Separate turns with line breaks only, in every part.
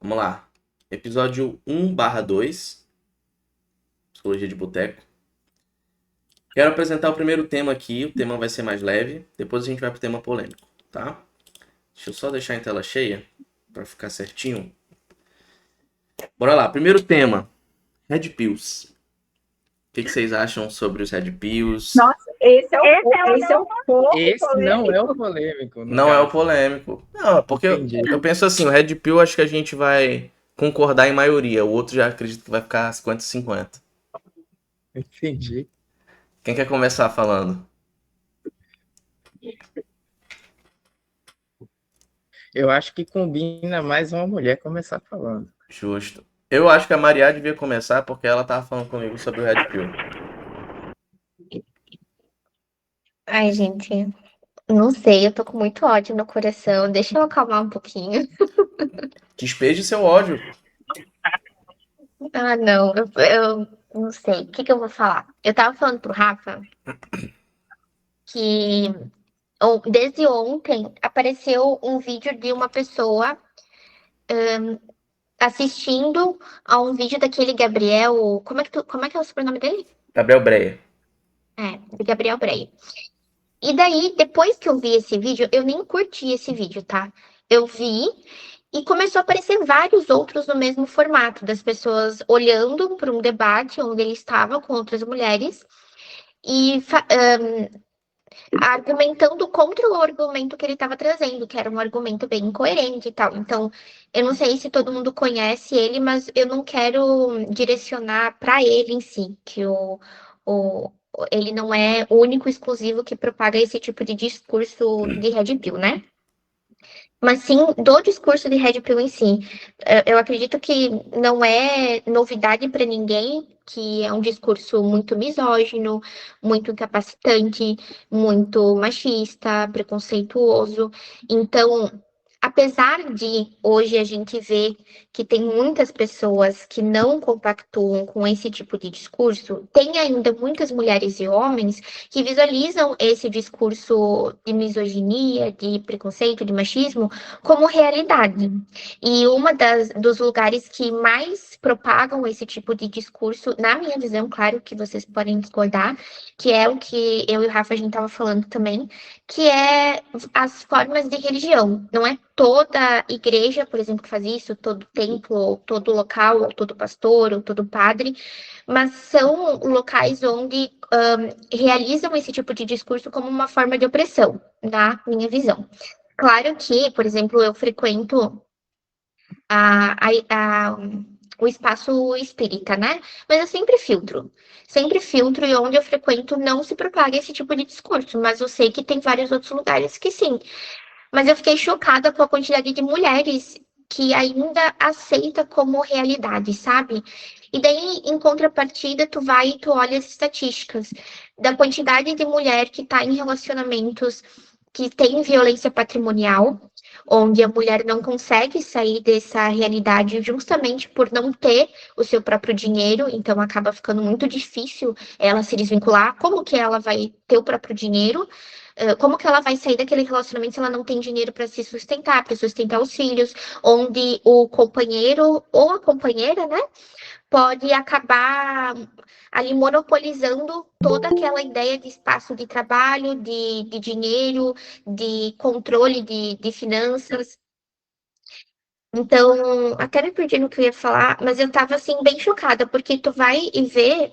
Vamos lá. Episódio 1/2, Psicologia de Boteco. Quero apresentar o primeiro tema aqui. O tema vai ser mais leve. Depois a gente vai pro tema polêmico, tá? Deixa eu só deixar em tela cheia para ficar certinho. Bora lá. Primeiro tema: Red Pills. O que vocês acham sobre os Red Pills?
Nossa, esse é o ponto
Esse não é o
polêmico.
polêmico, no
Não é o
caso.
polêmico. Não, porque
Entendi.
eu penso assim, o Red Pill acho que a gente vai concordar em maioria. O outro já acredito que vai ficar 50-50.
Entendi.
Quem quer começar falando?
Eu acho que combina mais uma mulher começar falando.
Justo. Eu acho que a Maria devia começar porque ela tava falando comigo sobre o Red Pill.
Ai, gente, não sei, eu tô com muito ódio no coração. Deixa eu acalmar um pouquinho.
Despeje seu ódio.
Ah, não, eu não sei. O que que eu vou falar? Eu tava falando pro Rafa que desde ontem apareceu um vídeo de uma pessoa assistindo a um vídeo daquele Gabriel. Como é que é o sobrenome dele?
Gabriel Breia.
É, de Gabriel Breia. E daí, depois que eu vi esse vídeo, eu nem curti esse vídeo, tá? Eu vi e começou a aparecer vários outros no mesmo formato, das pessoas olhando para um debate onde ele estava com outras mulheres e argumentando contra o argumento que ele estava trazendo, que era um argumento bem incoerente e tal. Então, eu não sei se todo mundo conhece ele, mas eu não quero direcionar para ele em si, que o, ele não é o único exclusivo que propaga esse tipo de discurso de Red Pill, né? Mas sim do discurso de Red Pill em si. Eu acredito que não é novidade para ninguém que é um discurso muito misógino, muito incapacitante, muito machista, preconceituoso. Então, apesar de hoje a gente ver que tem muitas pessoas que não compactuam com esse tipo de discurso, tem ainda muitas mulheres e homens que visualizam esse discurso de misoginia, de preconceito, de machismo como realidade. E dos lugares que mais propagam esse tipo de discurso, na minha visão, claro que vocês podem discordar, que é o que eu e o Rafa a gente estava falando também, que é as formas de religião. Não é toda igreja, por exemplo, que faz isso, todo templo, ou todo local, ou todo pastor, ou todo padre, mas são locais onde realizam esse tipo de discurso como uma forma de opressão, na minha visão. Claro que, por exemplo, eu frequento a, a, a- o espaço espírita, né? Mas eu sempre filtro e onde eu frequento não se propaga esse tipo de discurso, mas eu sei que tem vários outros lugares que sim. Mas eu fiquei chocada com a quantidade de mulheres que ainda aceita como realidade, sabe? E daí, em contrapartida, tu vai e tu olha as estatísticas da quantidade de mulher que está em relacionamentos que tem violência patrimonial, onde a mulher não consegue sair dessa realidade justamente por não ter o seu próprio dinheiro, então acaba ficando muito difícil ela se desvincular. Como que ela vai ter o próprio dinheiro? Como que ela vai sair daquele relacionamento se ela não tem dinheiro para sustentar os filhos, onde o companheiro ou a companheira, né, pode acabar ali monopolizando toda aquela ideia de espaço de trabalho, de dinheiro, de controle de finanças. Então, até me perdi no que eu ia falar, mas eu tava assim bem chocada, porque tu vai e vê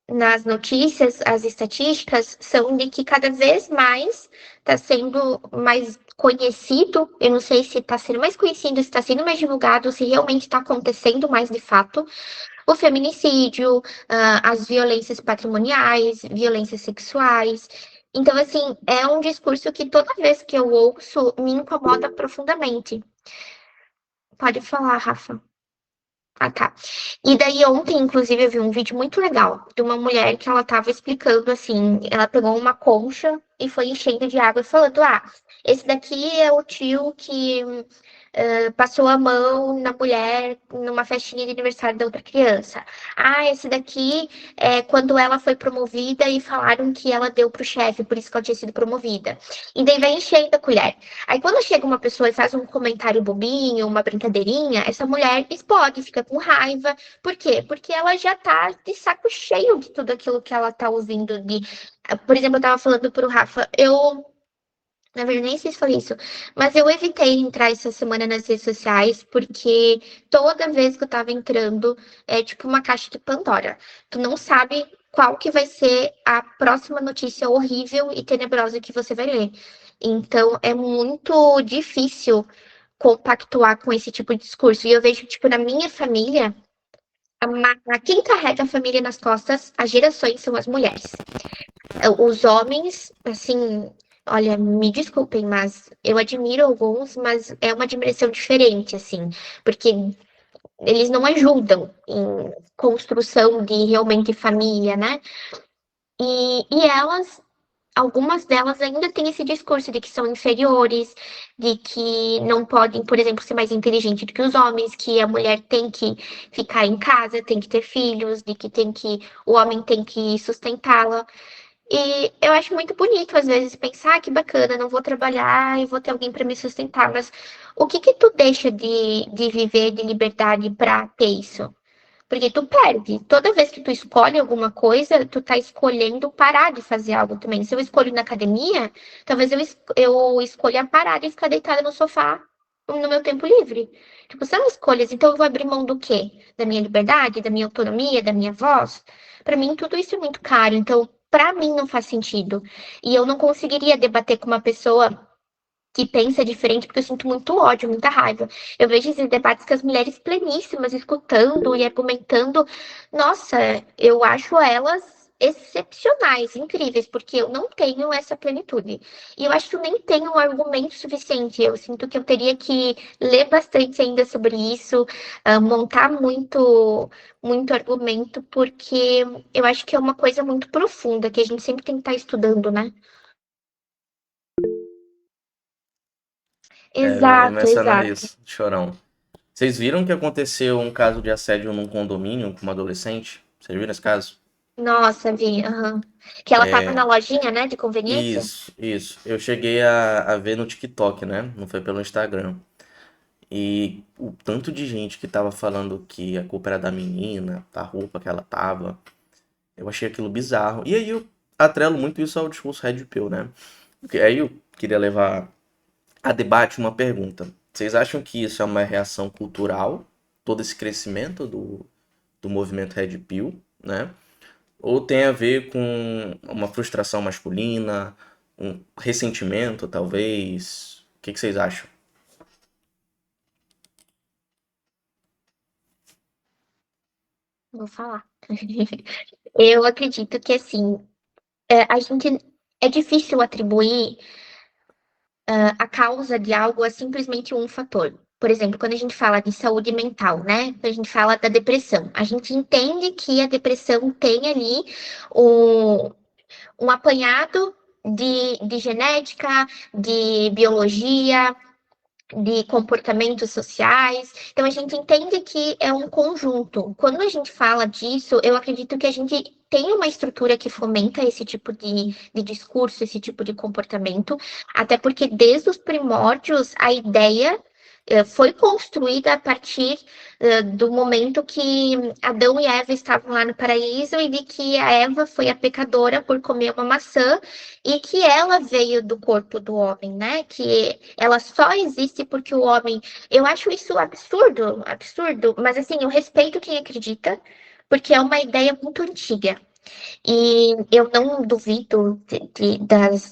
nas notícias, as estatísticas são de que cada vez mais está sendo mais conhecido. Eu não sei se está sendo mais conhecido, se está sendo mais divulgado, se realmente está acontecendo mais de fato. O feminicídio, as violências patrimoniais, violências sexuais. Então, assim, é um discurso que toda vez que eu ouço me incomoda profundamente. Pode falar, Rafa. Ah, tá. E daí ontem, inclusive, eu vi um vídeo muito legal de uma mulher que ela tava explicando assim, ela pegou uma concha e foi enchendo de água e falando: ah, esse daqui é o tio que passou a mão na mulher numa festinha de aniversário da outra criança. Ah, esse daqui é quando ela foi promovida e falaram que ela deu pro chefe, por isso que ela tinha sido promovida. E daí vai enchendo a colher. Aí quando chega uma pessoa e faz um comentário bobinho, uma brincadeirinha, essa mulher explode, fica com raiva. Por quê? Porque ela já tá de saco cheio de tudo aquilo que ela tá ouvindo de. Por exemplo, eu tava falando pro Rafa, na verdade, nem sei se falei isso, mas eu evitei entrar essa semana nas redes sociais, porque toda vez que eu tava entrando, é tipo uma caixa de Pandora. Tu não sabe qual que vai ser a próxima notícia horrível e tenebrosa que você vai ler. Então, é muito difícil compactuar com esse tipo de discurso. E eu vejo, tipo, na minha família, quem carrega a família nas costas, as gerações são as mulheres. Os homens, assim, olha, me desculpem, mas eu admiro alguns, mas é uma admiração diferente, assim, porque eles não ajudam em construção de realmente família, né? E elas, algumas delas ainda têm esse discurso de que são inferiores, de que não podem, por exemplo, ser mais inteligente do que os homens, que a mulher tem que ficar em casa, tem que ter filhos, de que o homem tem que sustentá-la. E eu acho muito bonito, às vezes, pensar que bacana, não vou trabalhar e vou ter alguém para me sustentar, mas o que que tu deixa de viver de liberdade para ter isso? Porque tu perde. Toda vez que tu escolhe alguma coisa, tu tá escolhendo parar de fazer algo também. Se eu escolho ir na academia, talvez eu escolha parar e ficar deitada no sofá no meu tempo livre. Tipo, são escolhas. Então eu vou abrir mão do quê? Da minha liberdade, da minha autonomia, da minha voz? Pra mim, tudo isso é muito caro. Então, pra mim, não faz sentido. E eu não conseguiria debater com uma pessoa que pensa diferente, porque eu sinto muito ódio, muita raiva. Eu vejo esses debates com as mulheres pleníssimas, escutando e argumentando. Nossa, eu acho elas excepcionais, incríveis, porque eu não tenho essa plenitude. E eu acho que eu nem tenho um argumento suficiente. Eu sinto que eu teria que ler bastante ainda sobre isso, montar muito argumento, porque eu acho que é uma coisa muito profunda, que a gente sempre tem que estar estudando, né?
Eu ia
Exato,
mencionar
exato.
isso, Chorão. Vocês viram que aconteceu um caso de assédio num condomínio com uma adolescente? Vocês viram esse caso?
Nossa, vi, aham. Que ela tava na lojinha, né, de conveniência?
Isso. Eu cheguei a ver no TikTok, né? Não foi pelo Instagram. E o tanto de gente que tava falando que a culpa era da menina, da roupa que ela tava, eu achei aquilo bizarro. E aí eu atrelo muito isso ao discurso Red Pill, né? Porque aí eu queria levar a debate uma pergunta. Vocês acham que isso é uma reação cultural, todo esse crescimento do movimento Red Pill, né? Ou tem a ver com uma frustração masculina, um ressentimento, talvez? O que que vocês acham?
Vou falar. Eu acredito que, assim, a gente é difícil atribuir a causa de algo a simplesmente um fator. Por exemplo, quando a gente fala de saúde mental, né? Quando a gente fala da depressão, a gente entende que a depressão tem ali um, um apanhado de genética, de biologia, de comportamentos sociais. Então, a gente entende que é um conjunto. Quando a gente fala disso, eu acredito que a gente tem uma estrutura que fomenta esse tipo de discurso, esse tipo de comportamento, até porque desde os primórdios a ideia foi construída a partir do momento que Adão e Eva estavam lá no paraíso e de que a Eva foi a pecadora por comer uma maçã e que ela veio do corpo do homem, né? Que ela só existe porque o homem. Eu acho isso absurdo, absurdo, mas assim, eu respeito quem acredita, porque é uma ideia muito antiga. E eu não duvido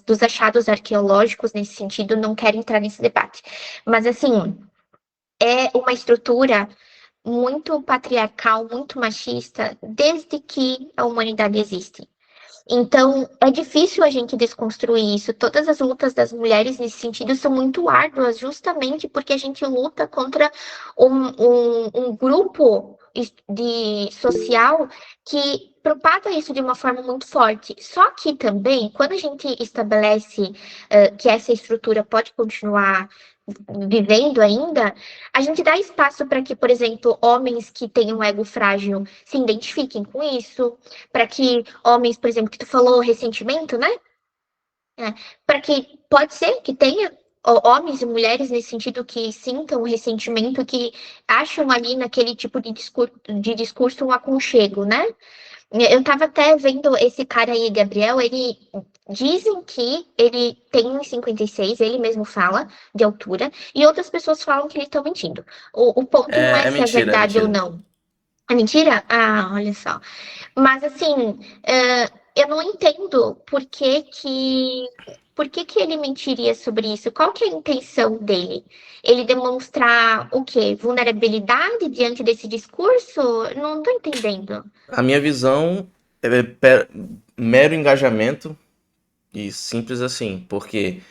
dos achados arqueológicos nesse sentido, não quero entrar nesse debate. Mas assim, é uma estrutura muito patriarcal, muito machista, desde que a humanidade existe. Então, é difícil a gente desconstruir isso. Todas as lutas das mulheres nesse sentido são muito árduas, justamente porque a gente luta contra um grupo social que propaga isso de uma forma muito forte. Só que também, quando a gente estabelece que essa estrutura pode continuar vivendo ainda, a gente dá espaço para que, por exemplo, homens que têm um ego frágil se identifiquem com isso, para que homens, por exemplo, que tu falou ressentimento, né? Para que pode ser que tenha homens e mulheres nesse sentido que sintam ressentimento, que acham ali naquele tipo de discurso um aconchego, né? Eu tava até vendo esse cara aí, Gabriel, ele dizem que ele tem 1,56, ele mesmo fala de altura, e outras pessoas falam que eles estão mentindo. O ponto não é
É
se é
mentira, é
verdade ou
mentira.
não. É mentira? Ah, olha só. Mas assim, eu não entendo por que que ele mentiria sobre isso? Qual que é a intenção dele? Ele demonstrar o quê? Vulnerabilidade diante desse discurso? Não tô entendendo.
A minha visão é mero engajamento e simples assim, porque,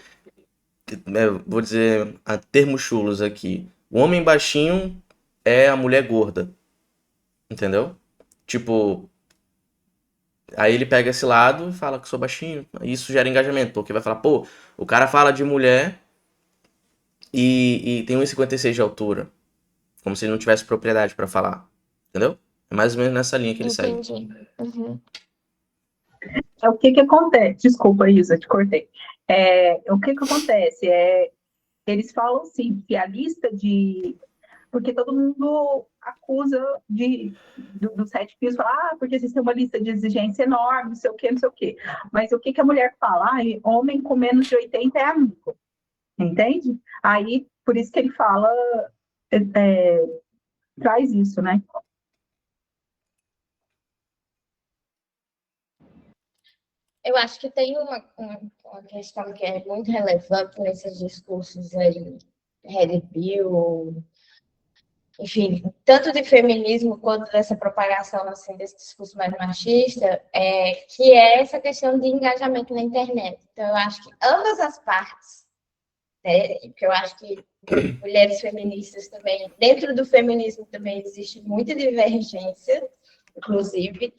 vou dizer a termos chulos aqui, o homem baixinho é a mulher gorda, entendeu? Tipo, aí ele pega esse lado e fala que sou baixinho, isso gera engajamento, porque vai falar, pô, o cara fala de mulher e tem 1,56 de altura, como se ele não tivesse propriedade pra falar, entendeu? É mais ou menos nessa linha que ele segue.
Entendi. Uhum.
É o que que acontece? Desculpa, Isa, te cortei. O que que acontece? Eles falam assim, que a lista de... Porque todo mundo acusa dos sete pios, fala, porque vocês têm uma lista de exigência enorme, não sei o quê, não sei o quê. Mas o que que a mulher fala? Homem com menos de 80 é amigo, entende? Aí, por isso que ele fala, é, traz isso, né?
Eu acho que tem uma questão que é muito relevante nesses discursos aí, Red Pill, enfim, tanto de feminismo quanto dessa propagação assim, desse discurso mais machista, que é essa questão de engajamento na internet. Então, eu acho que ambas as partes, né, porque eu acho que mulheres feministas também, dentro do feminismo também existe muita divergência, inclusive,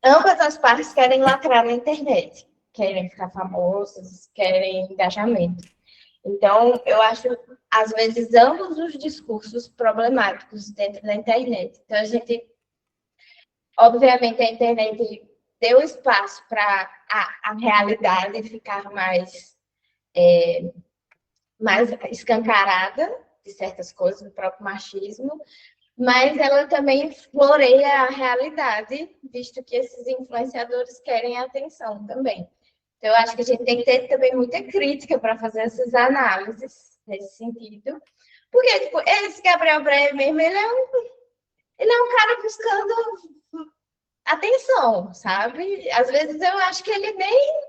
ambas as partes querem lacrar na internet, querem ficar famosas, querem engajamento. Então, eu acho, às vezes, ambos os discursos problemáticos dentro da internet. Então, obviamente, a internet deu espaço para a realidade ficar mais escancarada de certas coisas, do próprio machismo, mas ela também floreia a realidade, visto que esses influenciadores querem atenção também. Então, eu acho que a gente tem que ter também muita crítica para fazer essas análises nesse sentido. Porque, tipo, esse Gabriel Breyer mesmo, ele é um cara buscando atenção, sabe? Às vezes eu acho que ele nem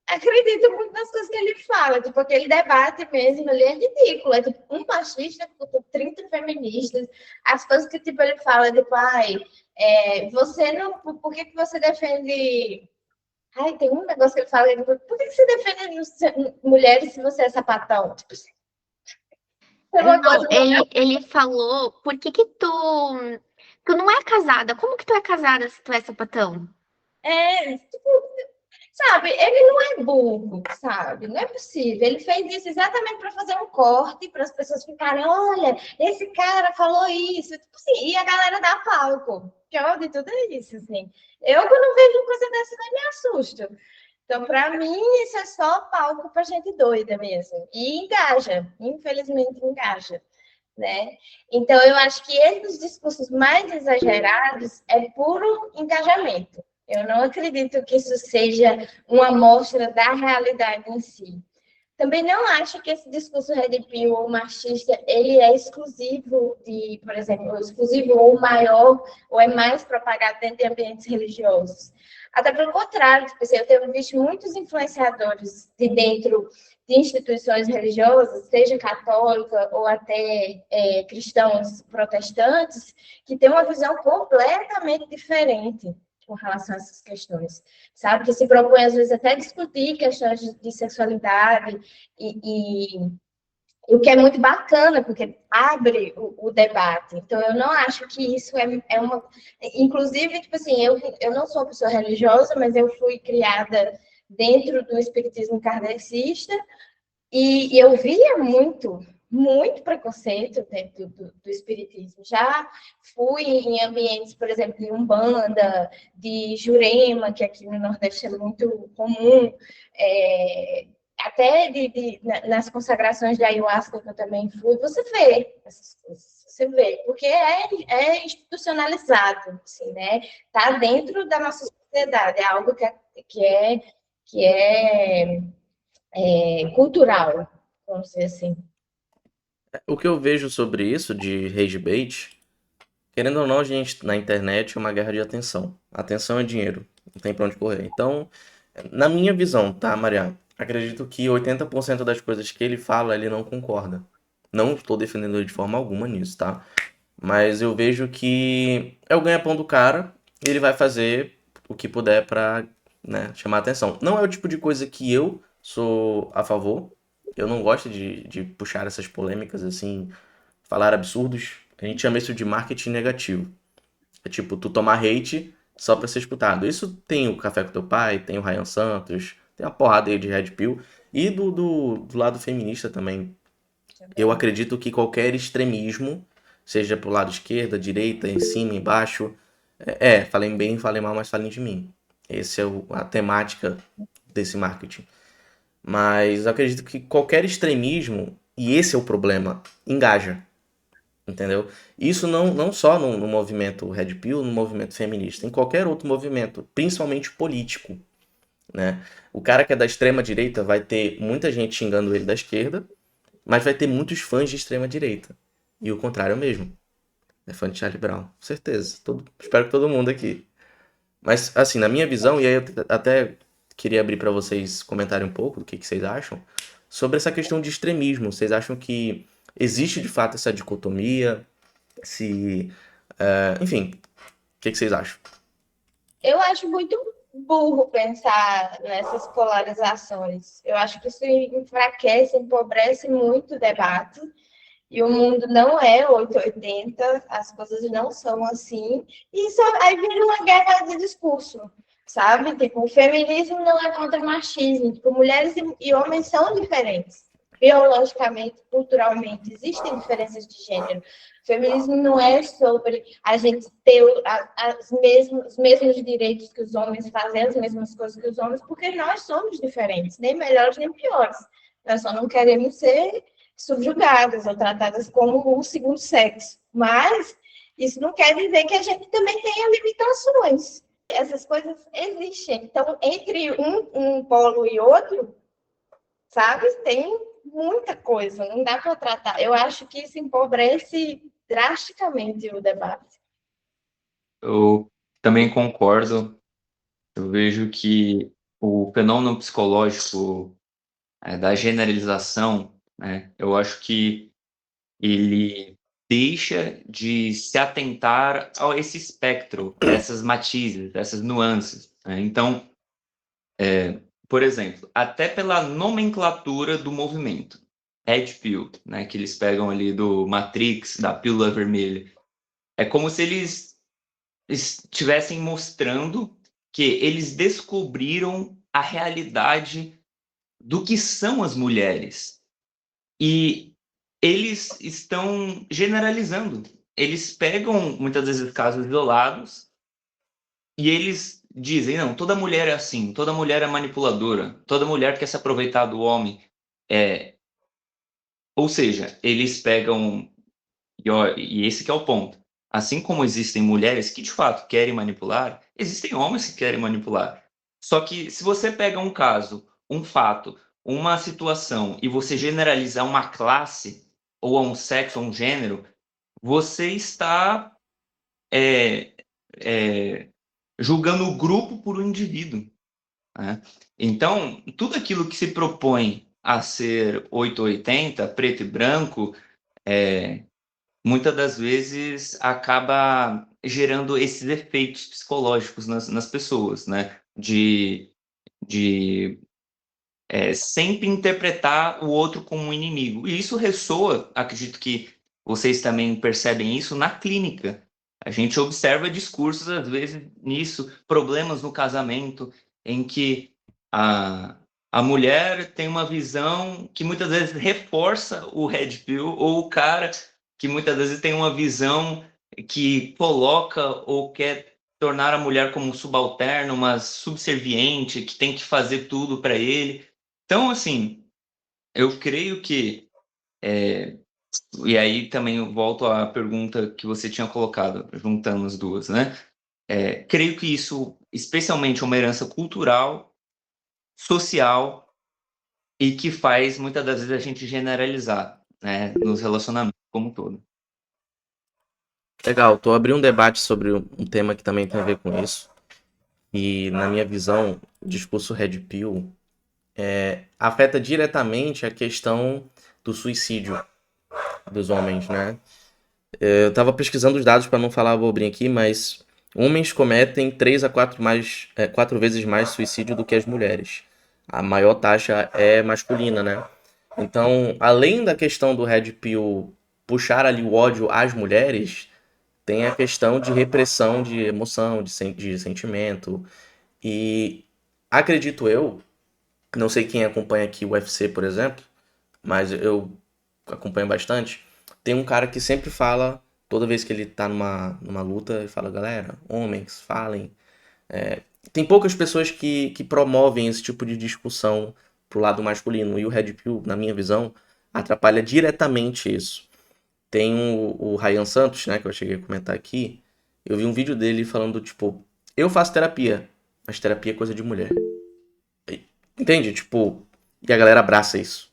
acredita muito nas coisas que ele fala, tipo, aquele debate mesmo ali é ridículo, é tipo um machista com 30 feministas, as coisas que tipo, ele fala, tipo, você não, por que você defende... tem um negócio que ele fala, tipo, por que você defende mulheres se você é sapatão? Tipo, é uma
Não,
coisa...
ele falou, por que que tu não é casada? Como que tu é casada se tu é sapatão?
Tipo, sabe, ele não é burro, sabe? Não é possível. Ele fez isso exatamente para fazer um corte, para as pessoas ficarem, olha, esse cara falou isso. Tipo assim, e a galera dá palco. Que ódio de tudo isso, assim. Eu, quando vejo uma coisa dessa, eu me assusto. Então, para mim, isso é só palco para gente doida mesmo. E engaja, infelizmente engaja. Né? Então, eu acho que esses discursos mais exagerados é puro engajamento. Eu não acredito que isso seja uma amostra da realidade em si. Também não acho que esse discurso red pill ou machista, ele é exclusivo de, por exemplo, exclusivo ou maior, ou é mais propagado dentro de ambientes religiosos. Até pelo contrário, eu tenho visto muitos influenciadores de dentro de instituições religiosas, seja católica ou até cristãos protestantes, que têm uma visão completamente diferente com relação a essas questões, sabe? Que se propõe, às vezes, até discutir questões de sexualidade e O que é muito bacana, porque abre o debate. Então, eu não acho que isso é uma. Inclusive, tipo assim, eu não sou uma pessoa religiosa, mas eu fui criada dentro do espiritismo kardecista e eu via muito preconceito dentro do espiritismo. Já fui em ambientes, por exemplo, de Umbanda, de Jurema, que aqui no Nordeste é muito comum, até nas consagrações de ayahuasca que eu também fui, você vê essas coisas. Você vê, porque é institucionalizado, assim, né? Está dentro da nossa sociedade, é algo que é cultural, vamos dizer assim.
O que eu vejo sobre isso de rage bait, querendo ou não, a gente na internet é uma guerra de atenção. Atenção é dinheiro, não tem pra onde correr. Então, na minha visão, tá, Mariana? Acredito que 80% das coisas que ele fala, ele não concorda. Não estou defendendo ele de forma alguma nisso, tá? Mas eu vejo que é o ganha-pão do cara e ele vai fazer o que puder pra, né, chamar atenção. Não é o tipo de coisa que eu sou a favor. Eu não gosto de puxar essas polêmicas assim, falar absurdos. A gente chama isso de marketing negativo. É tipo, tu tomar hate só pra ser escutado. Isso tem o Café com Teu Pai, tem o Ryan Santos, tem uma porrada aí de Red Pill. E do lado feminista também. Eu acredito que qualquer extremismo, seja pro lado esquerda, direita, em cima, embaixo. Falem bem, falem mal, mas falem de mim. Essa é a temática desse marketing. Mas eu acredito que qualquer extremismo, e esse é o problema, engaja. Entendeu? Isso não só no movimento Red Pill, no movimento feminista, em qualquer outro movimento, principalmente político, né? O cara que é da extrema direita vai ter muita gente xingando ele da esquerda, mas vai ter muitos fãs de extrema direita. E o contrário mesmo. É fã de Charlie Brown, com certeza. Espero que todo mundo aqui. Mas assim, na minha visão, e aí eu até queria abrir para vocês comentarem um pouco do que vocês acham sobre essa questão de extremismo. Vocês acham que existe de fato essa dicotomia? Se, enfim, o que vocês acham?
Eu acho muito burro pensar nessas polarizações. Eu acho que isso enfraquece, empobrece muito o debate. E o mundo não é 880, as coisas não são assim. E isso aí vira uma guerra de discurso, sabe? Tipo, o feminismo não é contra o machismo. Tipo, mulheres e homens são diferentes. Biologicamente, culturalmente, existem diferenças de gênero. O feminismo não é sobre a gente ter os mesmos direitos que os homens, fazer as mesmas coisas que os homens, porque nós somos diferentes, nem melhores nem piores. Nós só não queremos ser subjugadas ou tratadas como o segundo sexo. Mas isso não quer dizer que a gente também tenha limitações. Essas coisas existem. Então, entre um polo e outro, sabe, tem muita coisa, não dá para tratar. Eu acho que isso empobrece drasticamente o debate.
Eu também concordo. Eu vejo que o fenômeno psicológico da generalização, né, eu acho que ele deixa de se atentar a esse espectro, a essas matizes, essas nuances, né? Então, por exemplo, até pela nomenclatura do movimento, Red Pill, né, que eles pegam ali do Matrix, da pílula vermelha, é como se eles estivessem mostrando que eles descobriram a realidade do que são as mulheres. E eles estão generalizando. Eles pegam, muitas vezes, casos isolados e eles dizem, não, toda mulher é assim, toda mulher é manipuladora, toda mulher quer se aproveitar do homem. Ou seja, eles pegam... E esse que é o ponto. Assim como existem mulheres que, de fato, querem manipular, existem homens que querem manipular. Só que se você pega um caso, um fato, uma situação, e você generalizar uma classe, ou a um sexo, ou um gênero, você está julgando o grupo por um indivíduo, né? Então, tudo aquilo que se propõe a ser 880, preto e branco, muitas das vezes acaba gerando esses efeitos psicológicos nas pessoas, né? De sempre interpretar o outro como um inimigo. E isso ressoa, acredito que vocês também percebem isso, na clínica. A gente observa discursos, às vezes, nisso, problemas no casamento, em que a mulher tem uma visão que muitas vezes reforça o red pill, ou o cara que muitas vezes tem uma visão que coloca ou quer tornar a mulher como subalterna, uma subserviente, que tem que fazer tudo para ele. Então, assim, eu creio que... e aí também eu volto à pergunta que você tinha colocado, juntando as duas, né? Creio que isso, especialmente, é uma herança cultural, social, e que faz, muitas das vezes, a gente generalizar, né, nos relacionamentos como um todo.
Legal, tô abrindo um debate sobre um tema que também tem a ver com isso. E, na minha visão, o discurso Red Pill afeta diretamente a questão do suicídio dos homens, né? Eu tava pesquisando os dados para não falar abobrinha aqui, mas homens cometem 3 a 4 vezes mais suicídio do que as mulheres. A maior taxa é masculina, né? Então, além da questão do Red Pill puxar ali o ódio às mulheres, tem a questão de repressão de emoção, de sentimento. E acredito eu, não sei quem acompanha aqui o UFC, por exemplo, mas eu acompanho bastante. Tem um cara que sempre fala, toda vez que ele tá numa luta, ele fala, galera, homens, falem. Tem poucas pessoas que promovem esse tipo de discussão pro lado masculino. E o Red Pill, na minha visão, atrapalha diretamente isso. Tem o Ryan Santos, né, que eu cheguei a comentar aqui. Eu vi um vídeo dele falando, tipo, eu faço terapia, mas terapia é coisa de mulher. Entende? Tipo, e a galera abraça isso.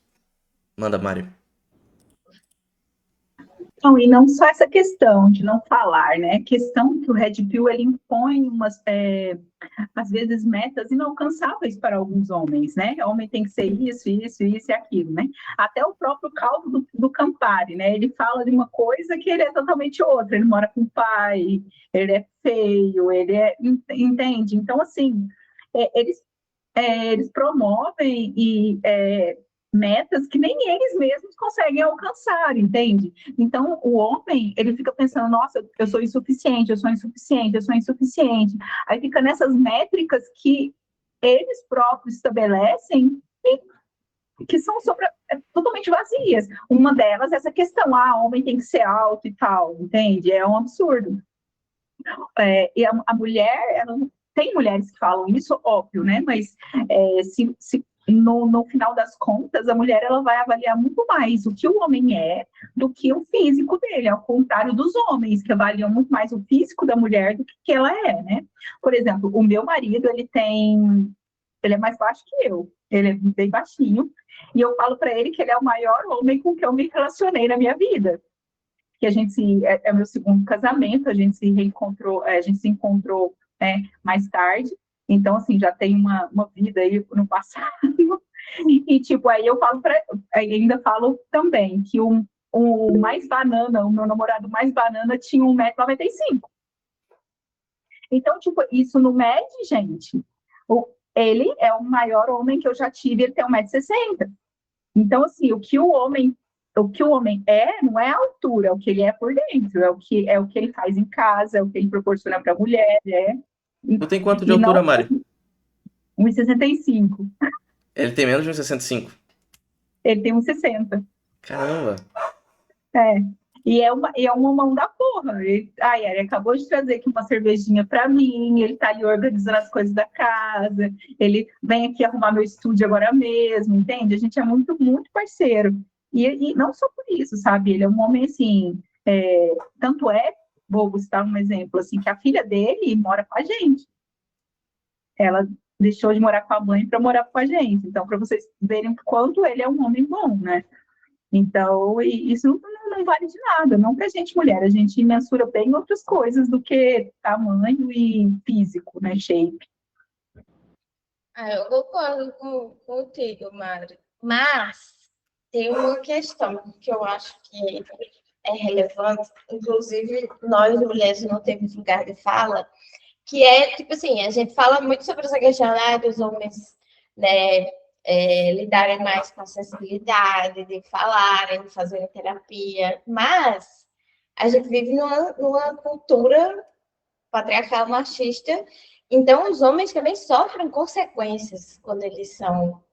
Manda, Mário.
Não, e não só essa questão de não falar, né? A questão que o Red Pill ele impõe umas, às vezes, metas inalcançáveis para alguns homens, né? O homem tem que ser isso, isso, isso e aquilo, né? Até o próprio Calvo do Campari, né? Ele fala de uma coisa que ele é totalmente outra. Ele mora com o pai, ele é feio, entende? Então, assim, eles promovem metas que nem eles mesmos conseguem alcançar, entende? Então, o homem, ele fica pensando, nossa, eu sou insuficiente, eu sou insuficiente, eu sou insuficiente. Aí fica nessas métricas que eles próprios estabelecem e que são totalmente vazias. Uma delas é essa questão, homem tem que ser alto e tal, entende? É um absurdo. E a mulher, tem mulheres que falam isso, óbvio, né? Mas se no final das contas, a mulher ela vai avaliar muito mais o que o homem é do que o físico dele, ao contrário dos homens, que avaliam muito mais o físico da mulher do que ela é, né? Por exemplo, o meu marido, ele é mais baixo que eu, ele é bem baixinho, e eu falo para ele que ele é o maior homem com que eu me relacionei na minha vida. Que a gente é meu segundo casamento, a gente se reencontrou, a gente se encontrou mais tarde, então assim já tem uma vida aí no passado e tipo aí eu falo ainda falo também que o mais banana, o meu namorado mais banana tinha 1,95 m. Então tipo isso não mede, gente. Ele é o maior homem que eu já tive, ele tem 1,60 m. Então assim o que o homem não é a altura, é o que ele é por dentro, é o que ele faz em casa, é o que ele proporciona para a mulher,
Tu tem quanto de altura, Mari?
1,65 m.
Ele tem menos de 1,65 m?
Ele tem 1,60 m.
Caramba!
E é uma mão da porra. Ele acabou de trazer aqui uma cervejinha para mim, ele tá ali organizando as coisas da casa, ele vem aqui arrumar meu estúdio agora mesmo, entende? A gente é muito, muito parceiro. E não só por isso, sabe? Ele é um homem, assim, tanto vou citar um exemplo, assim, que a filha dele mora com a gente. Ela deixou de morar com a mãe para morar com a gente. Então, para vocês verem quanto ele é um homem bom, né? Então, isso não vale de nada. Não que a gente, mulher, a gente mensura bem outras coisas do que tamanho e físico, né? Shape.
Eu concordo contigo, Mari. Mas tem uma questão que eu acho que é relevante, inclusive nós mulheres não temos lugar de fala, que é, tipo assim, a gente fala muito sobre essa questão dos homens, né, lidarem mais com a sensibilidade, de falarem, de fazerem terapia, mas a gente vive numa cultura patriarcal machista, então os homens também sofrem consequências quando eles são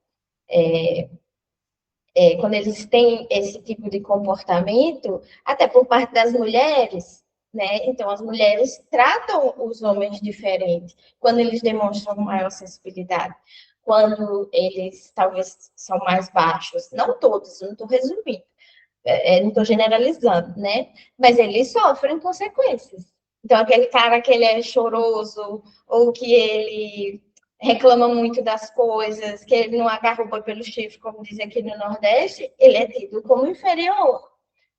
quando eles têm esse tipo de comportamento, até por parte das mulheres, né? Então, as mulheres tratam os homens diferente quando eles demonstram maior sensibilidade, quando eles talvez são mais baixos. Não todos, não estou resumindo, não estou generalizando, né? Mas eles sofrem consequências. Então, aquele cara que ele é choroso, ou que ele reclama muito das coisas, que ele não agarra o boi pelo chifre, como diz aqui no Nordeste, ele é tido como inferior,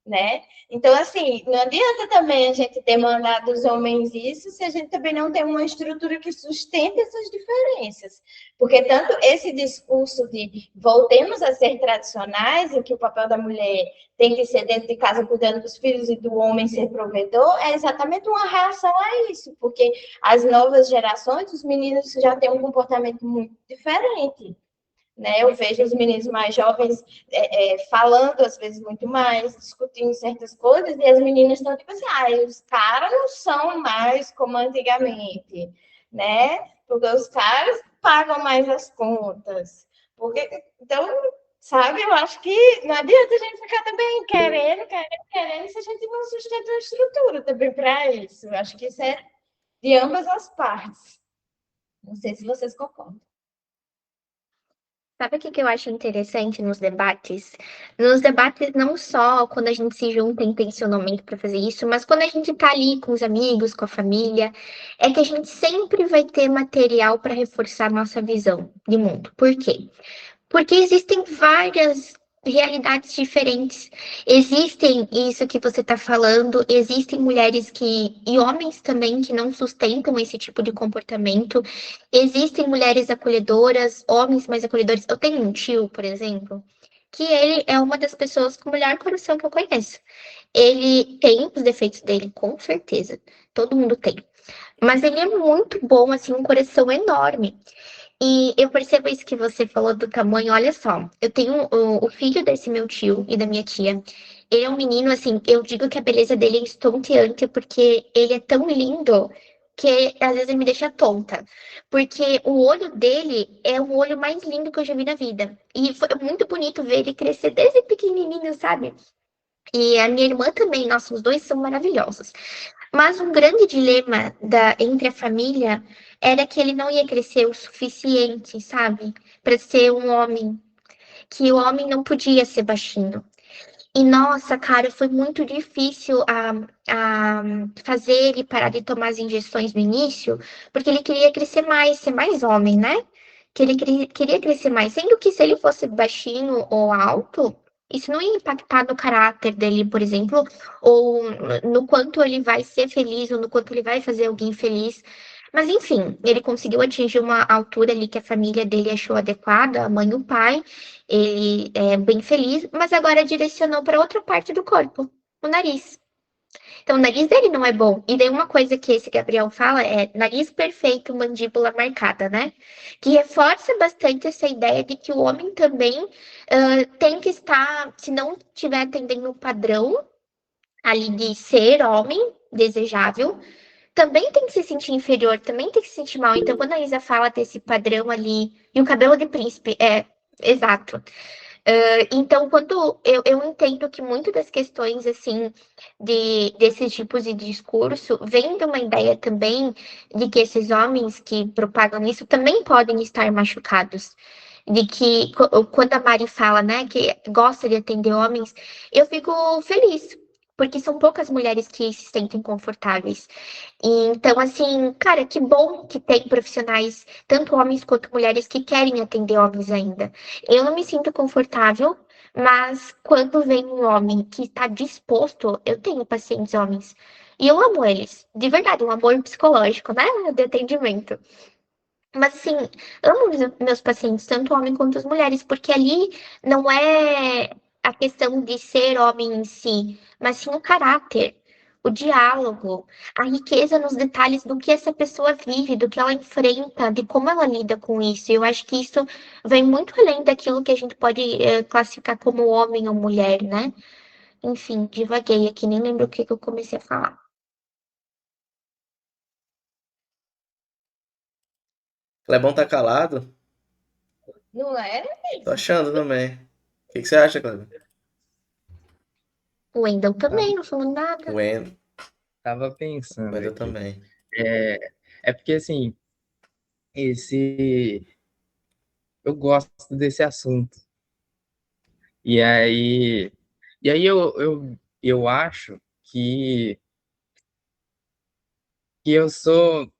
né? Então, assim, não adianta também a gente demandar dos homens isso se a gente também não tem uma estrutura que sustente essas diferenças. Porque tanto esse discurso de voltemos a ser tradicionais, em que o papel da mulher tem que ser dentro de casa cuidando dos filhos e do homem ser provedor, é exatamente uma reação a isso, porque as novas gerações, os meninos já têm um comportamento muito diferente. Né? Eu vejo os meninos mais jovens falando, às vezes, muito mais, discutindo certas coisas, e as meninas estão tipo assim, os caras não são mais como antigamente, né? Porque os caras pagam mais as contas. Porque, então, sabe, eu acho que não adianta a gente ficar também querendo, se a gente não sustenta uma estrutura também para isso. Eu acho que isso é de ambas as partes. Não sei se vocês concordam.
Sabe o que eu acho interessante nos debates? Nos debates, não só quando a gente se junta intencionalmente para fazer isso, mas quando a gente tá ali com os amigos, com a família, é que a gente sempre vai ter material para reforçar a nossa visão de mundo. Por quê? Porque existem várias realidades diferentes. Existem isso que você está falando, existem mulheres e homens também que não sustentam esse tipo de comportamento. Existem mulheres acolhedoras, homens mais acolhedores. Eu tenho um tio, por exemplo, que ele é uma das pessoas com o melhor coração que eu conheço. Ele tem os defeitos dele, com certeza. Todo mundo tem. Mas ele é muito bom, assim, um coração enorme. E eu percebo isso que você falou do tamanho. Olha só, eu tenho o filho desse meu tio e da minha tia. Ele é um menino, assim, eu digo que a beleza dele é estonteante, porque ele é tão lindo que às vezes ele me deixa tonta. Porque o olho dele é o olho mais lindo que eu já vi na vida. E foi muito bonito ver ele crescer desde pequenininho, sabe? E a minha irmã também, nossa, os dois são maravilhosos. Mas um grande dilema entre a família era que ele não ia crescer o suficiente, sabe? Para ser um homem. Que o homem não podia ser baixinho. E nossa, cara, foi muito difícil a fazer ele parar de tomar as injeções no início, porque ele queria crescer mais, ser mais homem, né? Que ele queria crescer mais. Sendo que se ele fosse baixinho ou alto, isso não ia impactar no caráter dele, por exemplo, ou no quanto ele vai ser feliz, ou no quanto ele vai fazer alguém feliz. Mas enfim, ele conseguiu atingir uma altura ali que a família dele achou adequada, a mãe e o pai. Ele é bem feliz, mas agora direcionou para outra parte do corpo, o nariz. Então, o nariz dele não é bom. E daí uma coisa que esse Gabriel fala é nariz perfeito, mandíbula marcada, né? Que reforça bastante essa ideia de que o homem também tem que estar, se não estiver atendendo um padrão ali de ser homem desejável, também tem que se sentir inferior, também tem que se sentir mal. Então, quando a Isa fala desse padrão ali, e o cabelo de príncipe, exato. Então, quando eu entendo que muitas das questões, assim, desses tipos de discurso, vem de uma ideia também de que esses homens que propagam isso também podem estar machucados. De que, quando a Mari fala, né, que gosta de atender homens, eu fico feliz, porque são poucas mulheres que se sentem confortáveis. Então, assim, cara, que bom que tem profissionais, tanto homens quanto mulheres, que querem atender homens ainda. Eu não me sinto confortável, mas quando vem um homem que está disposto, eu tenho pacientes homens. E eu amo eles, de verdade, um amor psicológico, né? De atendimento. Mas, assim, amo os meus pacientes, tanto homem quanto as mulheres, porque ali não é a questão de ser homem em si, mas sim o caráter. o diálogo, a riqueza nos detalhes do que essa pessoa vive, do que ela enfrenta, de como ela lida com isso. Eu acho que isso vem muito além daquilo que a gente pode classificar como homem ou mulher, né? Enfim, divaguei aqui, nem lembro o que que eu comecei a falar.
Clebão tá calado?
Não era?
Tô achando também. O que você acha, Clebão?
O Wendel também, não falou nada.
O Wendel,
Tava pensando
Wendel
aqui.
também.
É porque, assim, eu gosto desse assunto. E aí, eu acho que eu sou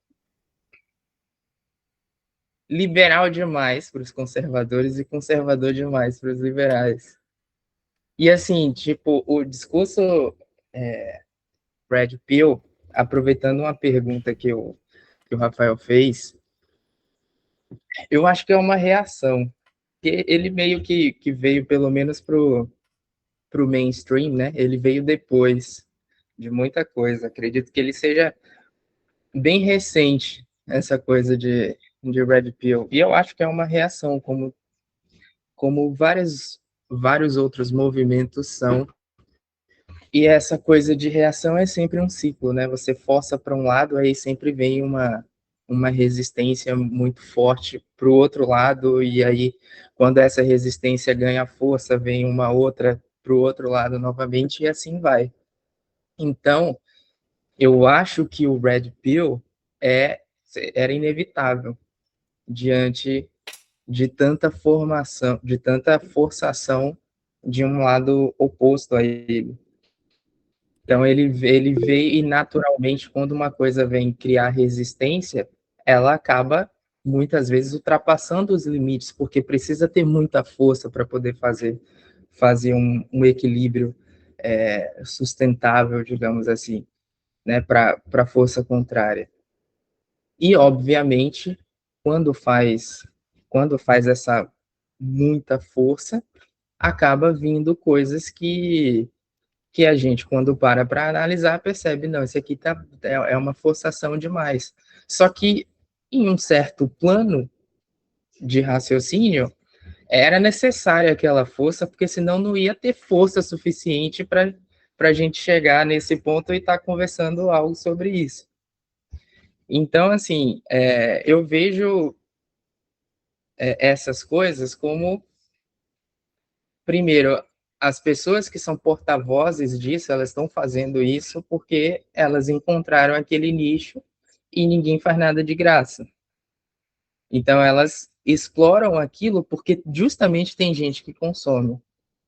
liberal demais para os conservadores e conservador demais para os liberais. E assim, tipo, o discurso Brad Pill, aproveitando uma pergunta que o Rafael fez, eu acho que é uma reação. Que ele meio que veio, pelo menos, pro mainstream, né? Ele veio depois de muita coisa. Acredito que ele seja bem recente, essa coisa de Red Pill. E eu acho que é uma reação, como vários outros movimentos são. E essa coisa de reação é sempre um ciclo, né? Você força para um lado, aí sempre vem uma resistência muito forte para o outro lado, e aí, quando essa resistência ganha força, vem uma outra para o outro lado novamente, e assim vai. Então, eu acho que o Red Pill é, era inevitável diante de tanta formação, de tanta forçação de um lado oposto a ele. Então, ele veio e, naturalmente, quando uma coisa vem criar resistência, ela acaba, muitas vezes, ultrapassando os limites, porque precisa ter muita força para poder fazer um equilíbrio sustentável, digamos assim, né, para a força contrária. E, obviamente, quando faz, quando faz essa muita força, acaba vindo coisas que a gente, quando para analisar, percebe, não, isso aqui é uma forçação demais. Só que, em um certo plano de raciocínio, era necessária aquela força, porque senão não ia ter força suficiente para a gente chegar nesse ponto e estar conversando algo sobre isso. Então, assim, eu vejo essas coisas como, primeiro, as pessoas que são porta-vozes disso, elas estão fazendo isso porque elas encontraram aquele nicho e ninguém faz nada de graça. Então, elas exploram aquilo porque justamente tem gente que consome.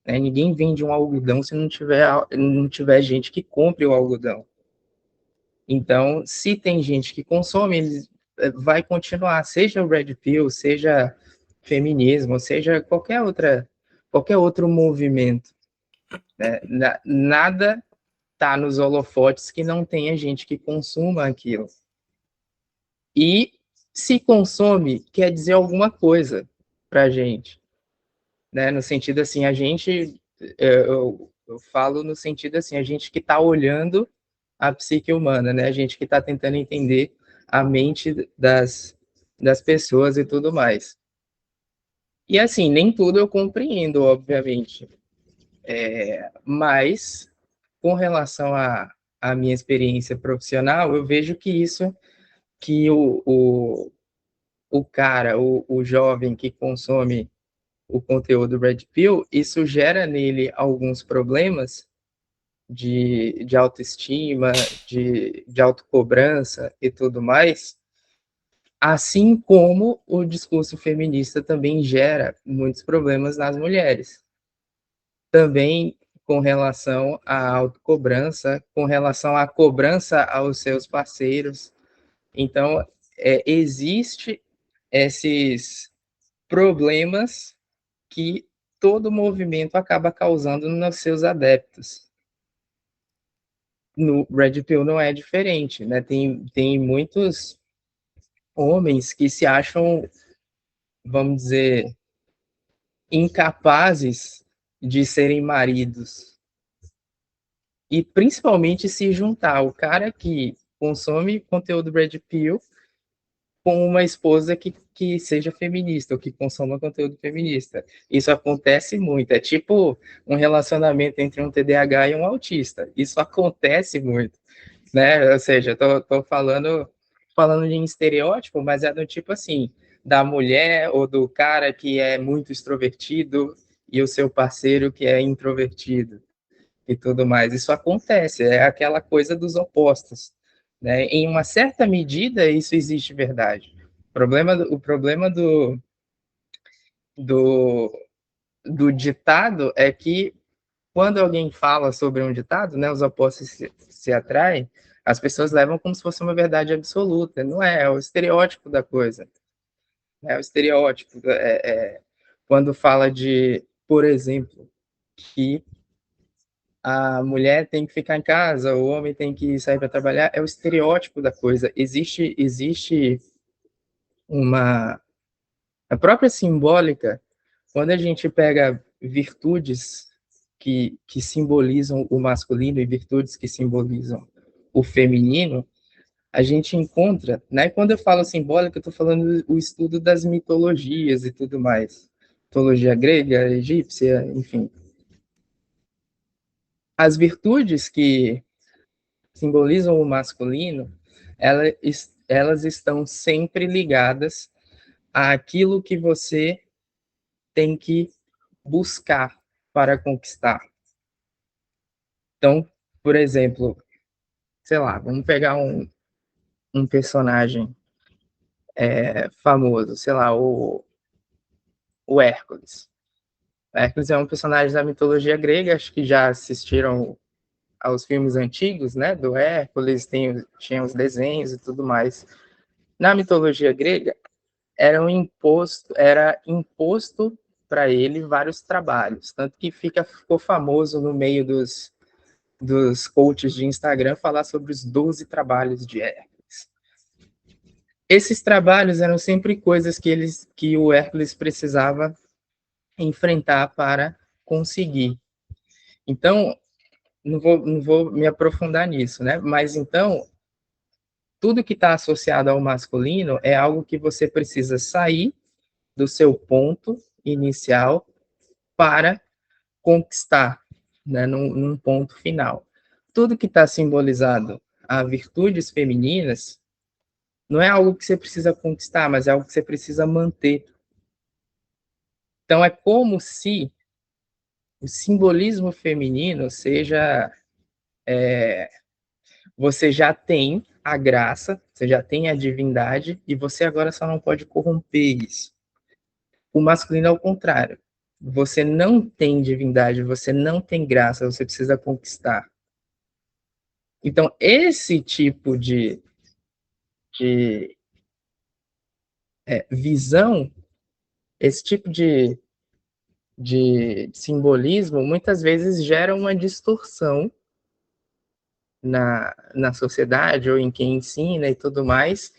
Né? Ninguém vende um algodão se não tiver gente que compre o algodão. Então, se tem gente que consome, ele vai continuar, seja o Red Pill, seja feminismo, seja qualquer outro movimento. Né? Nada está nos holofotes que não tenha gente que consuma aquilo. E se consome, quer dizer alguma coisa para a gente. Né? No sentido assim, a gente, eu falo no sentido assim, a gente que está olhando a psique humana, né? A gente que está tentando entender a mente das pessoas e tudo mais. E assim, nem tudo eu compreendo, obviamente. Mas, com relação à minha experiência profissional, eu vejo que o cara, o jovem que consome o conteúdo Red Pill, isso gera nele alguns problemas de autoestima, de autocobrança e tudo mais, assim como o discurso feminista também gera muitos problemas nas mulheres. Também com relação à autocobrança, com relação à cobrança aos seus parceiros. Então, existe esses problemas que todo movimento acaba causando nos seus adeptos. No Red Pill não é diferente, né? Tem muitos homens que se acham, vamos dizer, incapazes de serem maridos. e principalmente se juntar o cara que consome conteúdo Red Pill com uma esposa que seja feminista, ou que consoma conteúdo feminista. Isso acontece muito. É tipo um relacionamento entre um TDAH e um autista. Isso acontece muito, né? Ou seja, tô falando em estereótipo, mas é do tipo assim, da mulher ou do cara que é muito extrovertido e o seu parceiro que é introvertido e tudo mais. Isso acontece, é aquela coisa dos opostos, né? Em uma certa medida, isso existe verdade. O problema do, do ditado é que quando alguém fala sobre um ditado, né, os opostos se atraem, as pessoas levam como se fosse uma verdade absoluta. Não é, é o estereótipo da coisa. É o estereótipo. Quando fala de, por exemplo, que a mulher tem que ficar em casa, o homem tem que sair para trabalhar, é o estereótipo da coisa. Existe uma a própria simbólica, quando a gente pega virtudes que simbolizam o masculino e virtudes que simbolizam o feminino, a gente encontra, né? Quando eu falo simbólica, eu estou falando o estudo das mitologias e tudo mais, mitologia grega, egípcia, enfim. As virtudes que simbolizam o masculino, elas estão sempre ligadas àquilo que você tem que buscar para conquistar. Então, por exemplo, sei lá, vamos pegar um personagem famoso, sei lá, o Hércules. O Hércules é um personagem da mitologia grega, acho que já assistiram aos filmes antigos, né, do Hércules, tinha os desenhos e tudo mais. Na mitologia grega, era imposto para ele vários trabalhos, tanto que ficou famoso no meio dos coaches de Instagram falar sobre os 12 trabalhos de Hércules. Esses trabalhos eram sempre coisas que o Hércules precisava enfrentar para conseguir. Então, não vou me aprofundar nisso, né? Mas então, tudo que está associado ao masculino é algo que você precisa sair do seu ponto inicial para conquistar, né, num ponto final. Tudo que está simbolizado a virtudes femininas não é algo que você precisa conquistar, mas é algo que você precisa manter. Então, é como se o simbolismo feminino seja. Você já tem a graça, você já tem a divindade, e você agora só não pode corromper isso. O masculino é o contrário. Você não tem divindade, você não tem graça, você precisa conquistar. Então, esse tipo de visão, esse tipo de simbolismo, muitas vezes gera uma distorção na sociedade ou em quem ensina e tudo mais,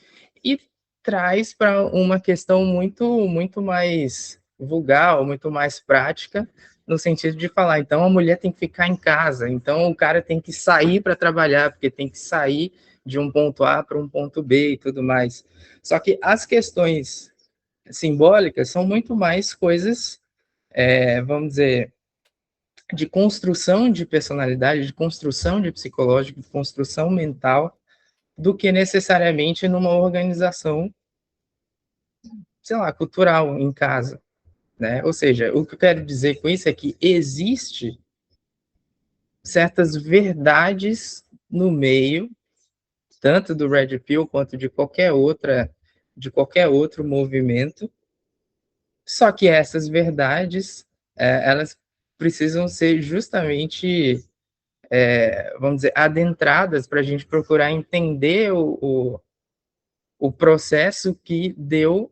e traz para uma questão muito mais vulgar, muito mais prática, no sentido de falar, então a mulher tem que ficar em casa, então o cara tem que sair para trabalhar, porque tem que sair de um ponto A para um ponto B e tudo mais. Só que as questões simbólicas são muito mais coisas, vamos dizer, de construção de personalidade, de construção de psicológico, de construção mental, do que necessariamente numa organização, sei lá, cultural, em casa, né? Ou seja, o que eu quero dizer com isso é que existe certas verdades no meio, tanto do Red Pill quanto de qualquer outro movimento, só que essas verdades, elas precisam ser justamente vamos dizer, adentradas para a gente procurar entender o processo que deu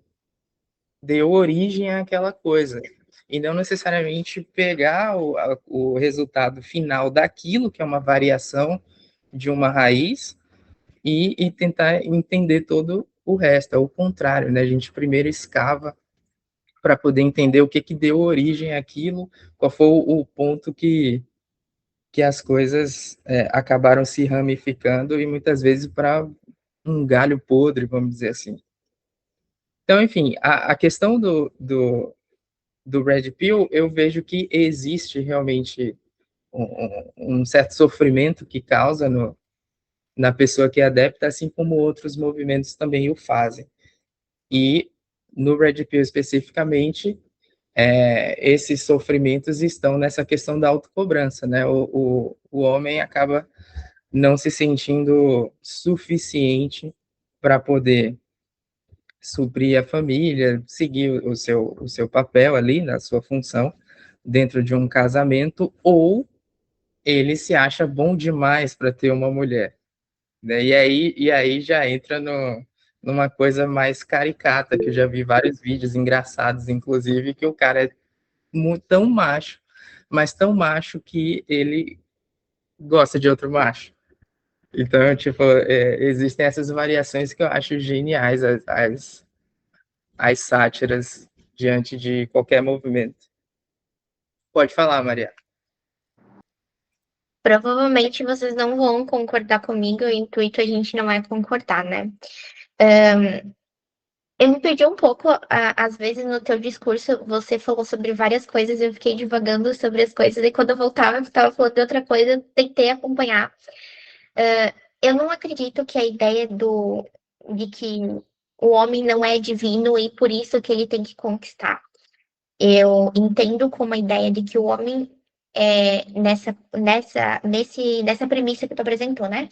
origem àquela coisa. E não necessariamente pegar o resultado final daquilo, que é uma variação de uma raiz, e tentar entender todo o resto. É o contrário, né? A gente primeiro escava para poder entender o que deu origem àquilo, qual foi o ponto que as coisas acabaram se ramificando e muitas vezes para um galho podre, vamos dizer assim. Então, enfim, a questão do Red Pill, eu vejo que existe realmente um certo sofrimento que causa na pessoa que é adepta, assim como outros movimentos também o fazem. E no Red Pill especificamente, esses sofrimentos estão nessa questão da autocobrança, né? O homem acaba não se sentindo suficiente para poder suprir a família, seguir o seu papel ali, na sua função, dentro de um casamento, ou ele se acha bom demais para ter uma mulher, né? E aí já entra numa coisa mais caricata, que eu já vi vários vídeos engraçados, inclusive, que o cara é tão macho, mas tão macho que ele gosta de outro macho. Então, tipo, existem essas variações que eu acho geniais, as sátiras diante de qualquer movimento. Pode falar, Maria.
Provavelmente vocês não vão concordar comigo, o intuito a gente não é concordar, né? Eu me perdi um pouco, às vezes, no teu discurso, você falou sobre várias coisas, eu fiquei divagando sobre as coisas, e quando eu voltava, eu estava falando de outra coisa, eu tentei acompanhar. Eu não acredito que a ideia de que o homem não é divino e por isso que ele tem que conquistar. Eu entendo como a ideia de que o homem nessa premissa que tu apresentou, né?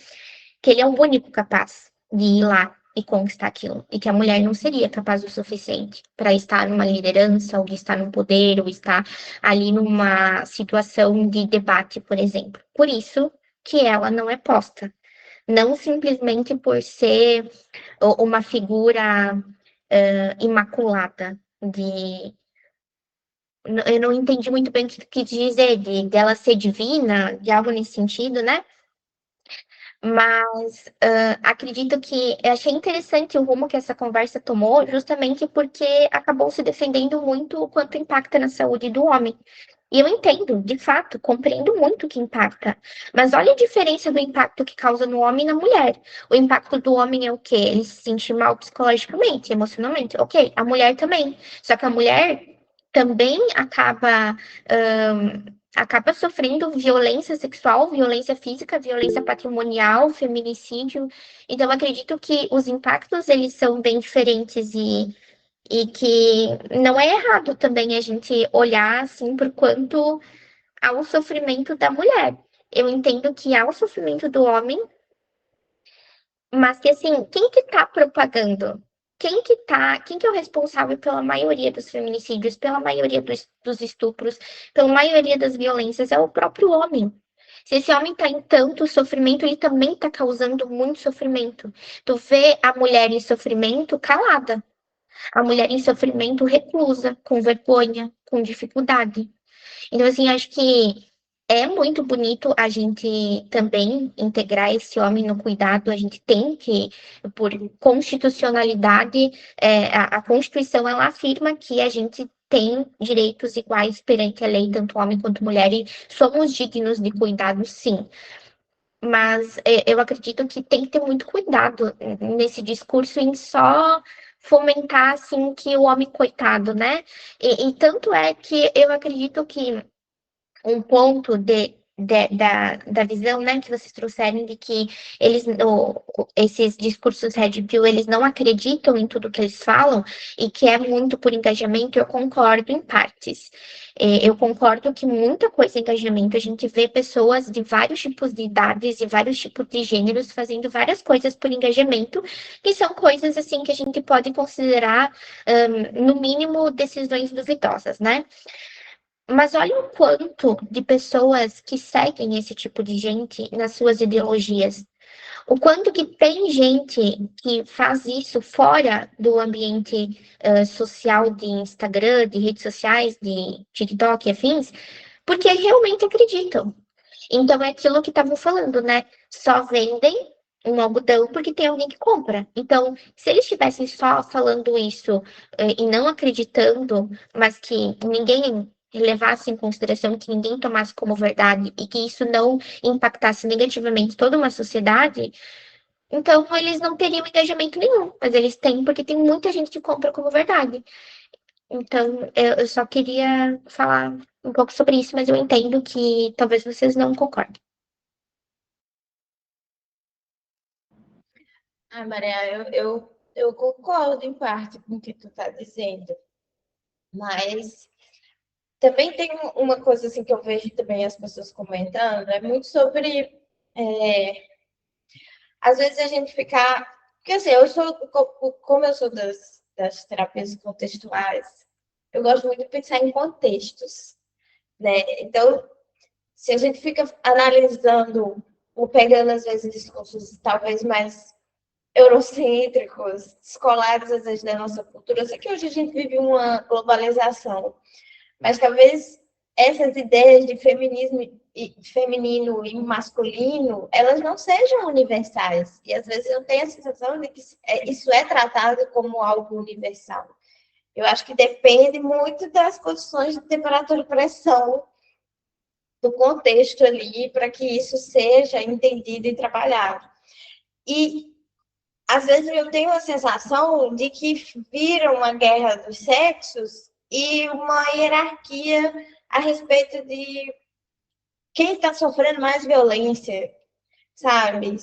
Que ele é o único capaz de ir lá e conquistar aquilo. E que a mulher não seria capaz o suficiente para estar numa liderança, ou de estar no poder, ou estar ali numa situação de debate, por exemplo. Por isso que ela não é posta. Não simplesmente por ser uma figura imaculada de eu não entendi muito bem o que quis dizer, dela ser divina, de algo nesse sentido, né? Mas acredito que eu achei interessante o rumo que essa conversa tomou, justamente porque acabou se defendendo muito o quanto impacta na saúde do homem. E eu entendo, de fato, compreendo muito o que impacta. Mas olha a diferença do impacto que causa no homem e na mulher. O impacto do homem é o quê? Ele se sente mal psicologicamente, emocionalmente. Ok, a mulher também. Só que a mulher também acaba sofrendo violência sexual, violência física, violência patrimonial, feminicídio. Então, eu acredito que os impactos, eles são bem diferentes e que não é errado também a gente olhar, assim, por quanto ao sofrimento da mulher. Eu entendo que há o sofrimento do homem, mas que, assim, quem que tá propagando? Quem que é o responsável pela maioria dos feminicídios, pela maioria dos estupros, pela maioria das violências? É o próprio homem. Se esse homem está em tanto sofrimento, ele também está causando muito sofrimento. Tu vê a mulher em sofrimento calada, a mulher em sofrimento reclusa, com vergonha, com dificuldade. Então, assim, acho que é muito bonito a gente também integrar esse homem no cuidado. A gente tem que, por constitucionalidade, a Constituição ela afirma que a gente tem direitos iguais perante a lei, tanto homem quanto mulher, e somos dignos de cuidado, sim. Mas eu acredito que tem que ter muito cuidado nesse discurso em só fomentar assim que o homem coitado, né? E tanto é que eu acredito que um ponto da visão, né, que vocês trouxeram de que esses discursos Red Pill, eles não acreditam em tudo que eles falam e que é muito por engajamento, eu concordo em partes. Eu concordo que muita coisa é engajamento, a gente vê pessoas de vários tipos de idades e vários tipos de gêneros fazendo várias coisas por engajamento, que são coisas, assim, que a gente pode considerar, no mínimo, decisões duvidosas, né? Mas olha o quanto de pessoas que seguem esse tipo de gente nas suas ideologias. O quanto que tem gente que faz isso fora do ambiente social de Instagram, de redes sociais, de TikTok e afins, porque realmente acreditam. Então é aquilo que estavam falando, né? Só vendem um algodão porque tem alguém que compra. Então, se eles estivessem só falando isso e não acreditando, mas que ninguém levasse em consideração, que ninguém tomasse como verdade e que isso não impactasse negativamente toda uma sociedade, então eles não teriam engajamento nenhum. Mas eles têm porque tem muita gente que compra como verdade. Então, eu só queria falar um pouco sobre isso, mas eu entendo que talvez vocês não concordem.
Maria, eu concordo em parte com o que tu está dizendo, mas também tem uma coisa assim que eu vejo também as pessoas comentando, é muito sobre às vezes a gente ficar. Porque assim, como eu sou das terapias contextuais, eu gosto muito de pensar em contextos, né? Então, se a gente fica analisando ou pegando, às vezes, discursos talvez mais eurocêntricos, escolares, às vezes, da nossa cultura, eu sei que hoje a gente vive uma globalização, mas talvez essas ideias de feminino e masculino, elas não sejam universais. E às vezes eu tenho a sensação de que isso é tratado como algo universal. Eu acho que depende muito das condições de temperatura e pressão do contexto ali para que isso seja entendido e trabalhado. E às vezes eu tenho a sensação de que vira uma guerra dos sexos e uma hierarquia a respeito de quem está sofrendo mais violência, sabe?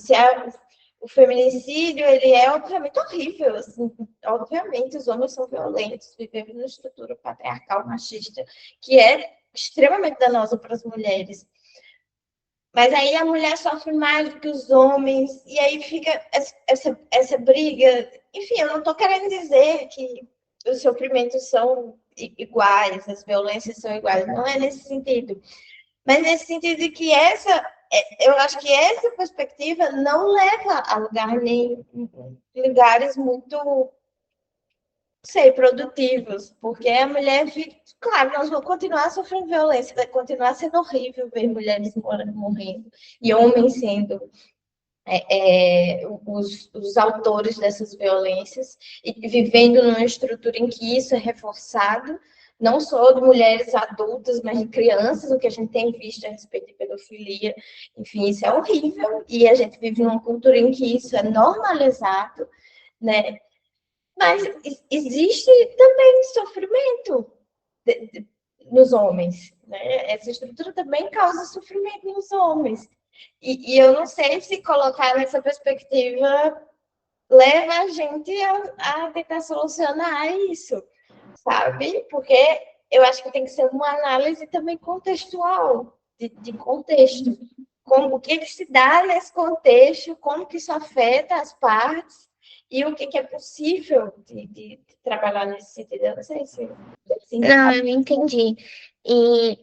O feminicídio, ele é obviamente horrível, assim, obviamente os homens são violentos, vivemos numa estrutura patriarcal machista que é extremamente danosa para as mulheres. Mas aí a mulher sofre mais do que os homens, e aí fica essa briga. Enfim, eu não estou querendo dizer que os sofrimentos são iguais, as violências são iguais, não é nesse sentido. Mas nesse sentido de que eu acho que essa perspectiva não leva a lugares muito, sei, produtivos, porque a mulher fica, claro, nós vamos continuar sofrendo violência, vai continuar sendo horrível ver mulheres morrendo e homens sendo os autores dessas violências e vivendo numa estrutura em que isso é reforçado, não só de mulheres adultas, mas de crianças, o que a gente tem visto a respeito de pedofilia, enfim, isso é horrível, e a gente vive numa cultura em que isso é normalizado, né? Mas existe também sofrimento nos homens, né? Essa estrutura também causa sofrimento nos homens. E eu não sei se colocar nessa perspectiva leva a gente a tentar solucionar isso, sabe? Porque eu acho que tem que ser uma análise também contextual, de contexto. O que se dá nesse contexto, como que isso afeta as partes e o que é possível de trabalhar nesse sentido. Eu não sei se...
Não, eu entendi. E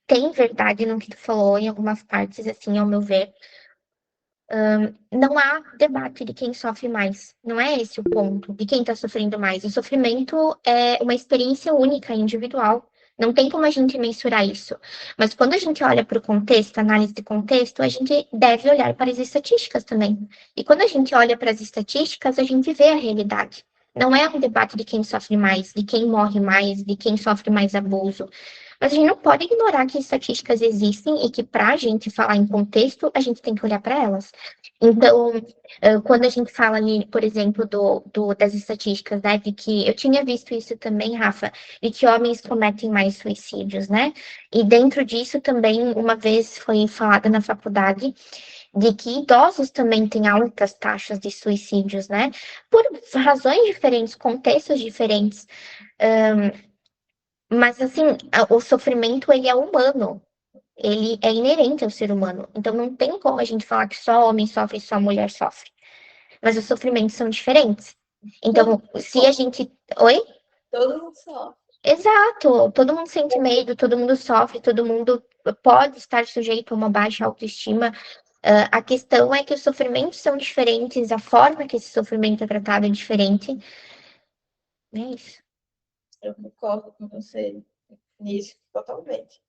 tem verdade no que tu falou em algumas partes, assim, ao meu ver. Não há debate de quem sofre mais. Não é esse o ponto, de quem está sofrendo mais. O sofrimento é uma experiência única, individual. Não tem como a gente mensurar isso. Mas quando a gente olha para o contexto, análise de contexto, a gente deve olhar para as estatísticas também. E quando a gente olha para as estatísticas, a gente vê a realidade. Não é um debate de quem sofre mais, de quem morre mais, de quem sofre mais abuso. Mas a gente não pode ignorar que estatísticas existem e que, para a gente falar em contexto, a gente tem que olhar para elas. Então, quando a gente fala ali, por exemplo, das estatísticas, né, de que eu tinha visto isso também, Rafa, de que homens cometem mais suicídios, né? E dentro disso também, uma vez foi falada na faculdade de que idosos também têm altas taxas de suicídios, né? Por razões diferentes, contextos diferentes. Mas, assim, o sofrimento, ele é humano. Ele é inerente ao ser humano. Então, não tem como a gente falar que só homem sofre e só mulher sofre. Mas os sofrimentos são diferentes. Então, se a gente... Oi?
Todo mundo sofre.
Exato. Todo mundo sente medo, todo mundo sofre, todo mundo pode estar sujeito a uma baixa autoestima. A questão é que os sofrimentos são diferentes, a forma que esse sofrimento é tratado é diferente. É isso.
Eu concordo com você nisso, totalmente.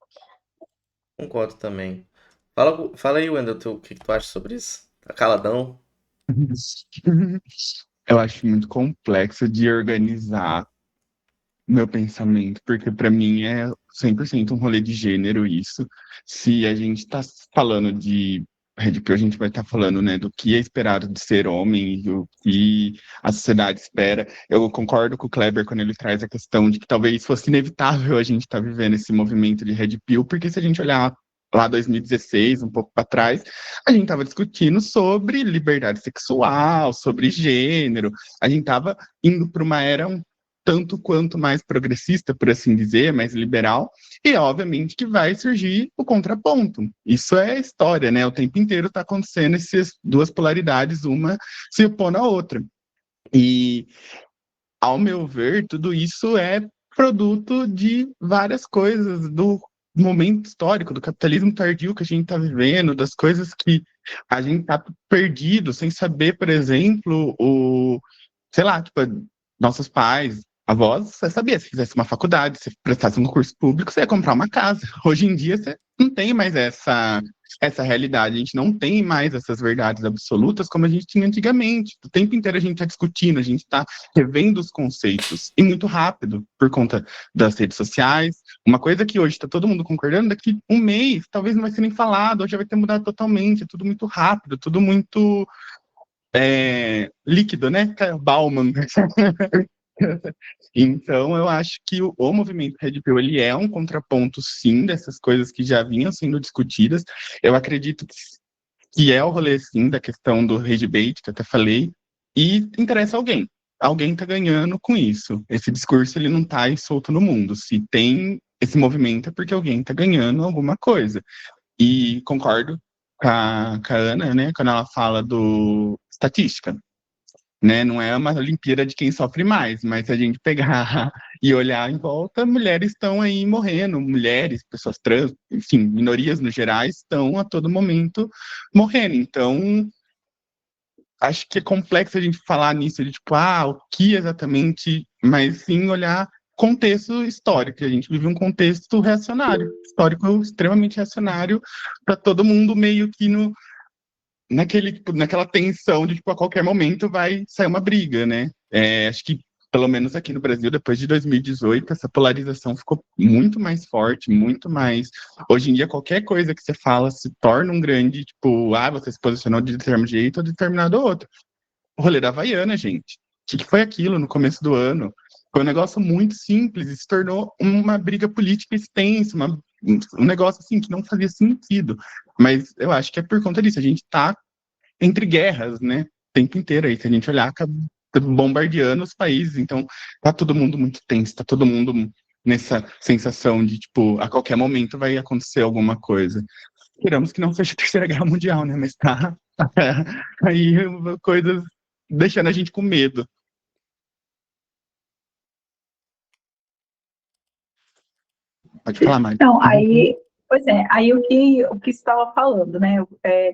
Concordo também. Fala aí, Wendel, o que tu acha sobre isso? Tá caladão?
Eu acho muito complexo de organizar meu pensamento, porque para mim é 100% um rolê de gênero isso. Se a gente está falando de Red Pill, a gente vai estar falando, né, do que é esperado de ser homem e o que a sociedade espera. Eu concordo com o Kleber quando ele traz a questão de que talvez fosse inevitável a gente estar vivendo esse movimento de Red Pill, porque se a gente olhar lá 2016, um pouco para trás, a gente estava discutindo sobre liberdade sexual, sobre gênero, a gente estava indo para uma era um tanto quanto mais progressista, por assim dizer, mais liberal, e obviamente que vai surgir o contraponto. Isso é história, né? O tempo inteiro está acontecendo essas duas polaridades, uma se opondo à outra. E, ao meu ver, tudo isso é produto de várias coisas, do momento histórico, do capitalismo tardio que a gente está vivendo, das coisas que a gente está perdido, sem saber, por exemplo, sei lá, tipo, nossos pais, avós, você sabia, se fizesse uma faculdade, se prestasse um concurso público, você ia comprar uma casa. Hoje em dia, você não tem mais essa realidade, a gente não tem mais essas verdades absolutas como a gente tinha antigamente. O tempo inteiro a gente está discutindo, a gente está revendo os conceitos, e muito rápido, por conta das redes sociais. Uma coisa que hoje está todo mundo concordando, daqui um mês, talvez não vai ser nem falado, hoje já vai ter mudado totalmente, é tudo muito rápido, tudo muito líquido, né? Bauman. Então, eu acho que o movimento Red Pill, ele é um contraponto, sim, dessas coisas que já vinham sendo discutidas. Eu acredito que é o rolê, sim, da questão do rage bait, que eu até falei, e interessa alguém. Alguém tá ganhando com isso. Esse discurso, ele não tá aí solto no mundo. Se tem esse movimento, é porque alguém tá ganhando alguma coisa. E concordo com a Ana, né, quando ela fala do estatística, né? Não é uma Olimpíada de quem sofre mais, mas se a gente pegar e olhar em volta, mulheres estão aí morrendo, mulheres, pessoas trans, enfim, minorias no geral estão a todo momento morrendo. Então, acho que é complexo a gente falar nisso, de tipo, o que exatamente, mas sim olhar contexto histórico. A gente vive um contexto reacionário, histórico extremamente reacionário, para todo mundo meio que naquela tensão de, tipo, a qualquer momento vai sair uma briga, né? Acho que, pelo menos aqui no Brasil, depois de 2018, essa polarização ficou muito mais forte, muito mais... Hoje em dia, qualquer coisa que você fala se torna um grande, tipo, você se posicionou de determinado jeito ou de determinado outro. O rolê da Havaiana, gente. O que foi aquilo no começo do ano? Foi um negócio muito simples e se tornou uma briga política extensa, um negócio assim que não fazia sentido. Mas eu acho que é por conta disso. A gente tá entre guerras, né? O tempo inteiro aí. Se a gente olhar, acaba bombardeando os países. Então, tá todo mundo muito tenso, tá todo mundo nessa sensação de, tipo, a qualquer momento vai acontecer alguma coisa. Esperamos que não seja a Terceira Guerra Mundial, né? Mas tá aí coisas deixando a gente com medo. Pode falar, Mari.
Então, pois é, aí o que você estava falando, né,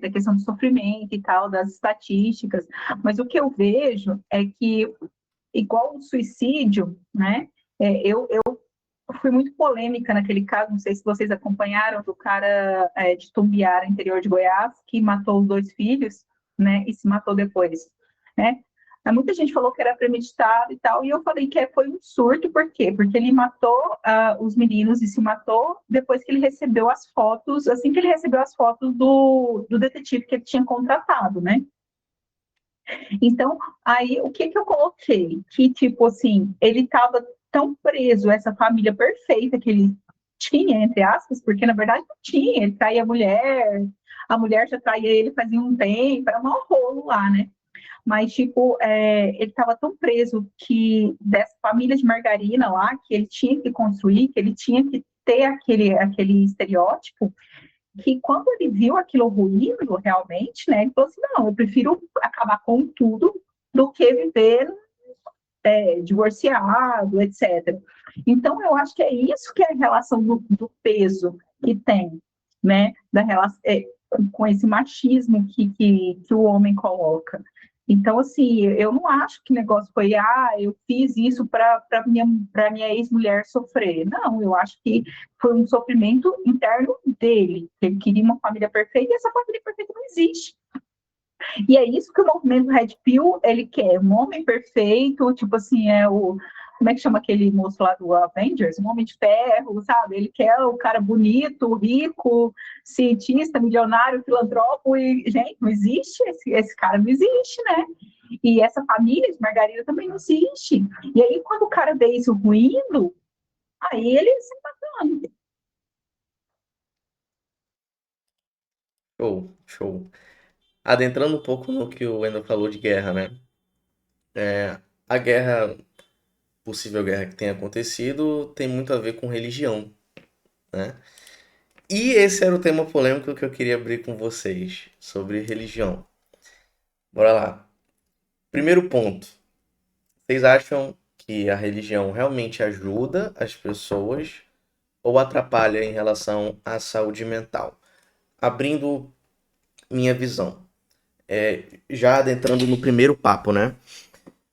da questão do sofrimento e tal, das estatísticas, mas o que eu vejo é que, igual o suicídio, né, eu fui muito polêmica naquele caso, não sei se vocês acompanharam, do cara de Tumbiara, interior de Goiás, que matou os 2 filhos, né, e se matou depois, né. Muita gente falou que era premeditado e tal, e eu falei que foi um surto, por quê? Porque ele matou os meninos e se matou depois que ele recebeu as fotos, assim que ele recebeu as fotos do detetive que ele tinha contratado, né? Então, aí, o que eu coloquei? Que, tipo assim, ele estava tão preso a essa família perfeita que ele tinha, entre aspas, porque na verdade não tinha, ele traía a mulher já traía ele fazia um tempo, era um rolo lá, né? Mas, tipo, ele estava tão preso que dessa família de margarina lá, que ele tinha que construir, que ele tinha que ter aquele estereótipo, que quando ele viu aquilo ruído realmente, né, ele falou assim, não, eu prefiro acabar com tudo do que viver divorciado, etc. Então, eu acho que é isso que é a relação do peso que tem, né, da relação, com esse machismo que o homem coloca. Então, assim, eu não acho que o negócio foi, eu fiz isso para minha ex-mulher sofrer. Não, eu acho que foi um sofrimento interno dele. Ele queria uma família perfeita e essa família perfeita não existe. E é isso que o movimento Red Pill, ele quer, um homem perfeito, tipo assim, como é que chama aquele moço lá do Avengers? Um Homem de Ferro, sabe? Ele quer o cara bonito, rico, cientista, milionário, filantropo, e, gente, não existe, esse cara não existe, né? E essa família de Margarida também não existe. E aí, quando o cara vê isso ruindo, aí ele se matando.
Show, show. Adentrando um pouco no que o Wendel falou de guerra, né? A guerra, possível guerra que tenha acontecido, tem muito a ver com religião, né? E esse era o tema polêmico que eu queria abrir com vocês, sobre religião. Bora lá. Primeiro ponto. Vocês acham que a religião realmente ajuda as pessoas ou atrapalha em relação à saúde mental? Abrindo minha visão. Já adentrando no primeiro papo, né?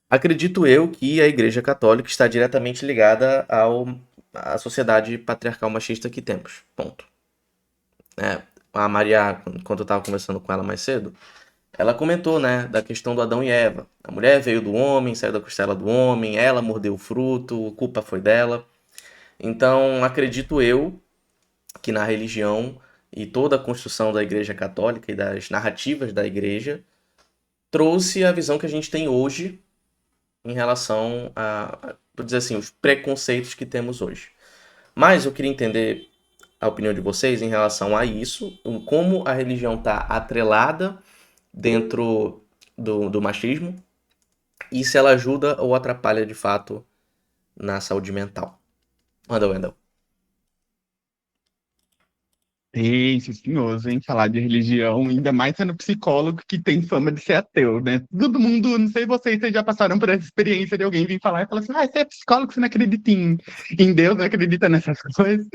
Acredito eu que a Igreja Católica está diretamente ligada à sociedade patriarcal machista que temos. Ponto. A Maria, quando eu estava conversando com ela mais cedo, ela comentou, né, da questão do Adão e Eva. A mulher veio do homem, saiu da costela do homem, ela mordeu o fruto, a culpa foi dela. Então, acredito eu que na religião e toda a construção da Igreja Católica e das narrativas da Igreja trouxe a visão que a gente tem hoje em relação por dizer assim, os preconceitos que temos hoje. Mas eu queria entender a opinião de vocês em relação a isso, como a religião está atrelada dentro do machismo e se ela ajuda ou atrapalha de fato na saúde mental. Manda, Wendel.
Esse senhor, hein? Falar de religião, ainda mais sendo psicólogo que tem fama de ser ateu, né? Todo mundo, não sei vocês já passaram por essa experiência de alguém vir falar e falar assim: você é psicólogo, você não acredita em Deus, não acredita nessas coisas.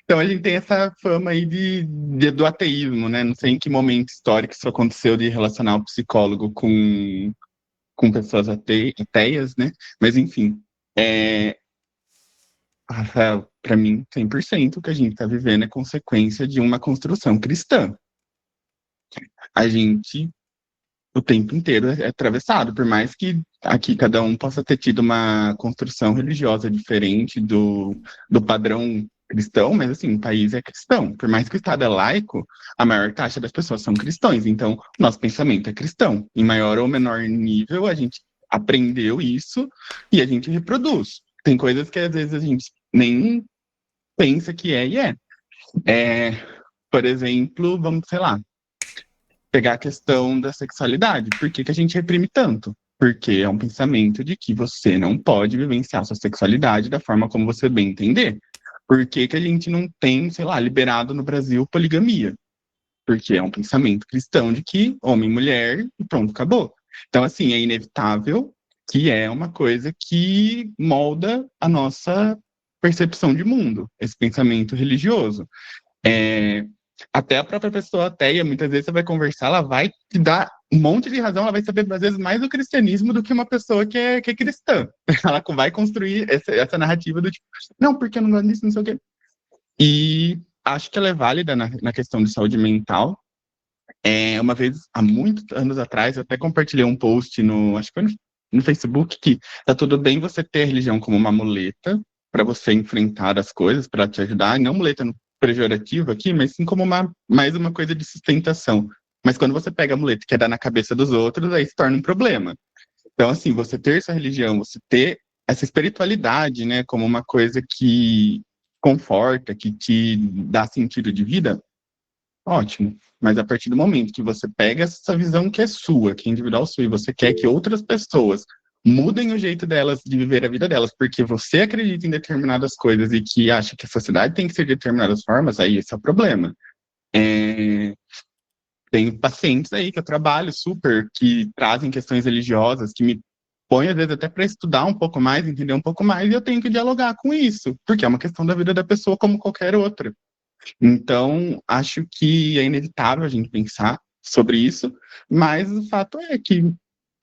Então a gente tem essa fama aí do ateísmo, né? Não sei em que momento histórico isso aconteceu de relacionar o psicólogo com pessoas ateias, né? Mas enfim, Rafael, para mim, 100% o que a gente está vivendo é consequência de uma construção cristã. A gente, o tempo inteiro, é atravessado, por mais que aqui cada um possa ter tido uma construção religiosa diferente do padrão cristão, mas assim, o país é cristão. Por mais que o Estado é laico, a maior taxa das pessoas são cristãos. Então, nosso pensamento é cristão. Em maior ou menor nível, a gente aprendeu isso e a gente reproduz. Tem coisas que às vezes a gente nem pensa que é e é. Por exemplo, vamos, sei lá, pegar a questão da sexualidade. Por que que a gente reprime tanto? Porque é um pensamento de que você não pode vivenciar sua sexualidade da forma como você bem entender. Por que que a gente não tem, sei lá, liberado no Brasil poligamia? Porque é um pensamento cristão de que homem e mulher e pronto, acabou. Então, assim, é inevitável que é uma coisa que molda a nossa percepção de mundo, esse pensamento religioso. Até a própria pessoa ateia, muitas vezes você vai conversar, ela vai te dar um monte de razão, ela vai saber, às vezes, mais do cristianismo do que uma pessoa que é cristã. Ela vai construir essa narrativa do tipo, não, porque eu não gosto disso, não sei o quê. E acho que ela é válida na questão de saúde mental. Uma vez, há muitos anos atrás, eu até compartilhei um post acho que foi no Facebook, que tá tudo bem você ter a religião como uma muleta para você enfrentar as coisas, para te ajudar, não muleta pejorativo aqui, mas sim como mais uma coisa de sustentação. Mas quando você pega a muleta e quer dar na cabeça dos outros, aí se torna um problema. Então, assim, você ter essa religião, você ter essa espiritualidade, né, como uma coisa que conforta, que te dá sentido de vida, ótimo. Mas a partir do momento que você pega essa visão que é sua, que é individual sua, e você quer que outras pessoas mudem o jeito delas de viver a vida delas, porque você acredita em determinadas coisas e que acha que a sociedade tem que ser de determinadas formas, aí esse é o problema. Tem pacientes aí que eu trabalho super, que trazem questões religiosas, que me põem, às vezes, até para estudar um pouco mais, entender um pouco mais, e eu tenho que dialogar com isso, porque é uma questão da vida da pessoa como qualquer outra. Então, acho que é inevitável a gente pensar sobre isso, mas o fato é que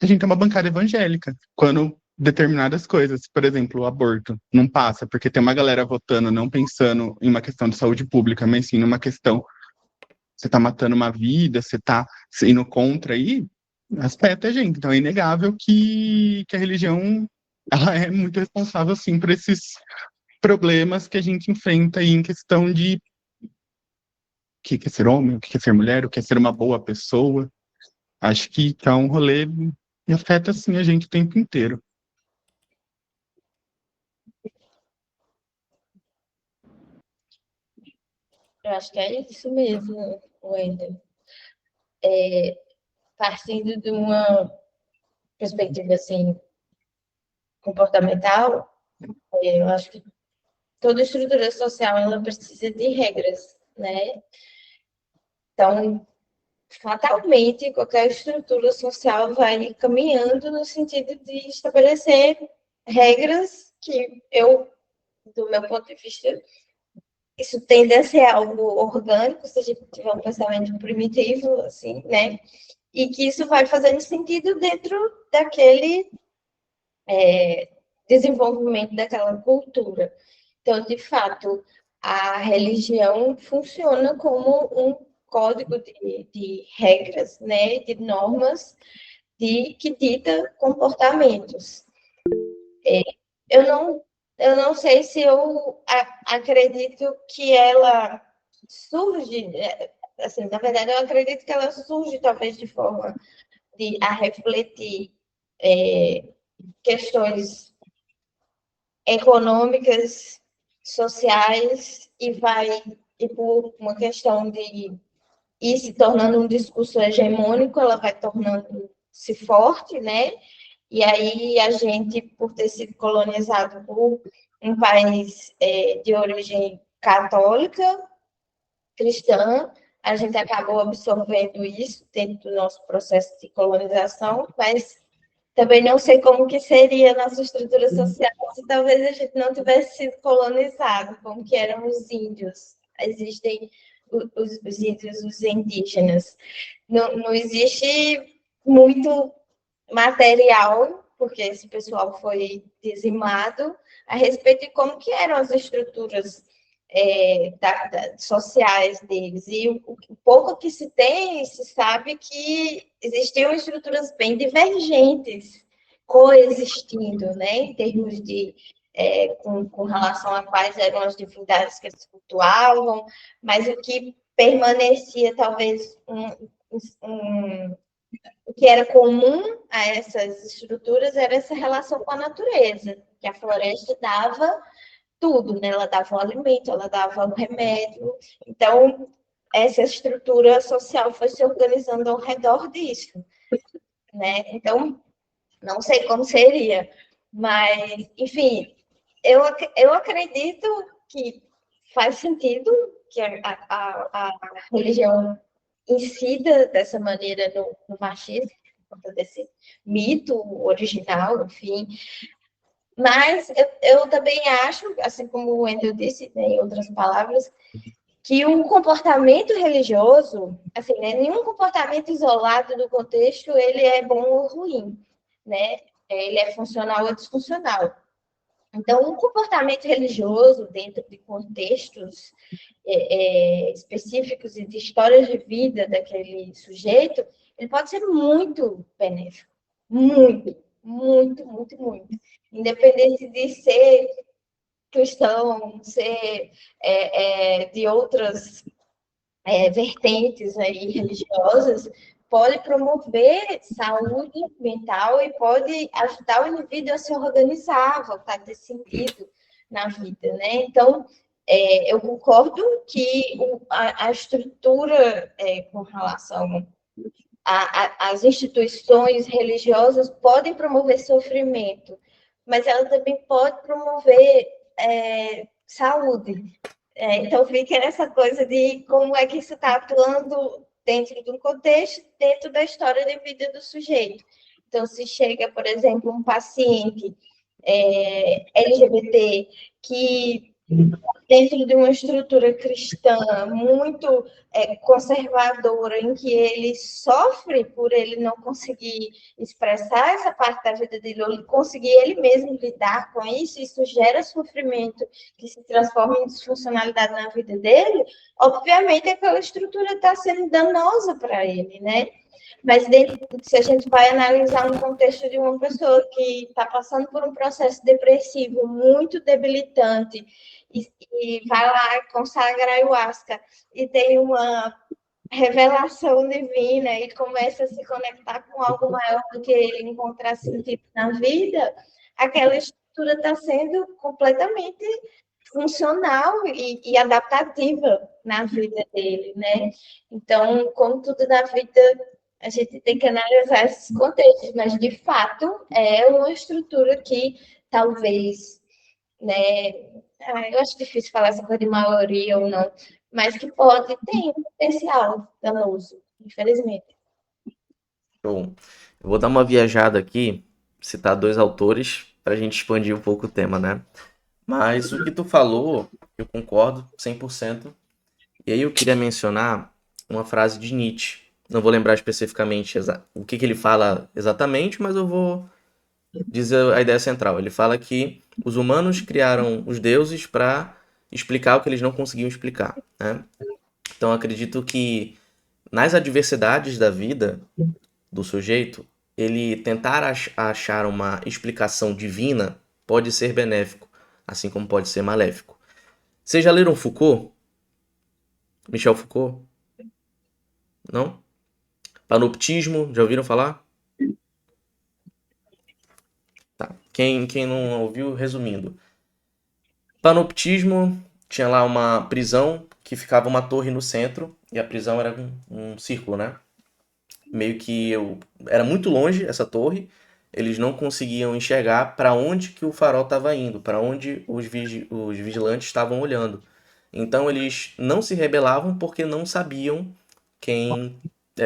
a gente é uma bancada evangélica. Quando determinadas coisas, por exemplo, o aborto, não passa, porque tem uma galera votando não pensando em uma questão de saúde pública, mas sim numa questão, você está matando uma vida, você está indo contra aí, afeta a gente. Então é inegável que a religião ela é muito responsável, sim, por esses problemas que a gente enfrenta aí em questão de o que é ser homem, o que é ser mulher, o que é ser uma boa pessoa. Acho que é um rolê que afeta, assim, a gente o tempo inteiro.
Eu acho que é isso mesmo, Wendel. Partindo de uma perspectiva assim comportamental, eu acho que toda estrutura social ela precisa de regras, né? Então, fatalmente, qualquer estrutura social vai caminhando no sentido de estabelecer regras que eu, do meu ponto de vista, isso tende a ser algo orgânico, se a gente tiver um pensamento primitivo, assim, né? E que isso vai fazendo sentido dentro daquele desenvolvimento daquela cultura. Então, de fato, a religião funciona como um código de regras, né, de normas que dita comportamentos. Eu não sei se eu acredito que ela surge, assim, na verdade, eu acredito que ela surge talvez de forma a refletir questões econômicas, sociais, e por uma questão de ir se tornando um discurso hegemônico, ela vai tornando-se forte, né? E aí a gente, por ter sido colonizado por um país de origem católica, cristã, a gente acabou absorvendo isso dentro do nosso processo de colonização, mas também não sei como que seria a nossa estrutura social se talvez a gente não tivesse sido colonizado, como que eram os índios. Existem os índios, os indígenas. Não existe muito material, porque esse pessoal foi dizimado, a respeito de como que eram as estruturas sociais deles. E o pouco que se tem, se sabe que existiam estruturas bem divergentes, coexistindo, né, em termos de com relação a quais eram as divindades que eles cultuavam, mas o que permanecia talvez o que era comum a essas estruturas era essa relação com a natureza, que a floresta dava tudo, né? Ela dava o alimento, ela dava o remédio. Então, essa estrutura social foi se organizando ao redor disso, né? Então, não sei como seria, mas, enfim, eu acredito que faz sentido que a religião incida dessa maneira no machismo, por conta desse mito original, enfim. Mas eu também acho, assim como o Wendel disse, né, em outras palavras, que um comportamento religioso, assim, né, nenhum comportamento isolado do contexto, ele é bom ou ruim, né? Ele é funcional ou disfuncional. Então, um comportamento religioso dentro de contextos específicos e de histórias de vida daquele sujeito, ele pode ser muito benéfico. Muito, muito, muito, muito. Independente de ser cristão, ser de outras vertentes aí religiosas, pode promover saúde mental e pode ajudar o indivíduo a se organizar, voltar a ter sentido na vida, né? Então, eu concordo que a estrutura com relação às instituições religiosas podem promover sofrimento, mas ela também pode promover saúde. Então, fica nessa coisa de como é que isso está atuando dentro de um contexto, dentro da história de vida do sujeito. Então, se chega, por exemplo, um paciente LGBT que dentro de uma estrutura cristã muito conservadora, em que ele sofre por ele não conseguir expressar essa parte da vida dele, ou conseguir ele mesmo lidar com isso gera sofrimento que se transforma em disfuncionalidade na vida dele, obviamente aquela estrutura está sendo danosa para ele, né? Mas se a gente vai analisar no contexto de uma pessoa que está passando por um processo depressivo muito debilitante e vai lá consagra a ayahuasca e tem uma revelação divina e começa a se conectar com algo maior do que ele, encontrar sentido na vida, aquela estrutura está sendo completamente funcional e adaptativa na vida dele, né? Então, como tudo na vida, a gente tem que analisar esses contextos, mas de fato é uma estrutura que talvez, né? Eu acho difícil falar essa coisa de maioria ou não, mas que pode ter um potencial danoso, infelizmente.
Show. Eu vou dar uma viajada aqui, citar dois autores, para a gente expandir um pouco o tema, né? Mas o que tu falou, eu concordo 100%. E aí eu queria mencionar uma frase de Nietzsche. Não vou lembrar especificamente o que ele fala exatamente, mas eu vou dizer a ideia central. Ele fala que os humanos criaram os deuses para explicar o que eles não conseguiam explicar, né? Então acredito que nas adversidades da vida do sujeito, ele tentar achar uma explicação divina pode ser benéfico, assim como pode ser maléfico. Vocês já leram Foucault? Michel Foucault? Não? Panoptismo, já ouviram falar? Tá. Quem não ouviu, resumindo. Panoptismo tinha lá uma prisão que ficava uma torre no centro e a prisão era um círculo, né? Meio que era muito longe essa torre, eles não conseguiam enxergar para onde que o farol estava indo, para onde os vigilantes estavam olhando. Então eles não se rebelavam porque não sabiam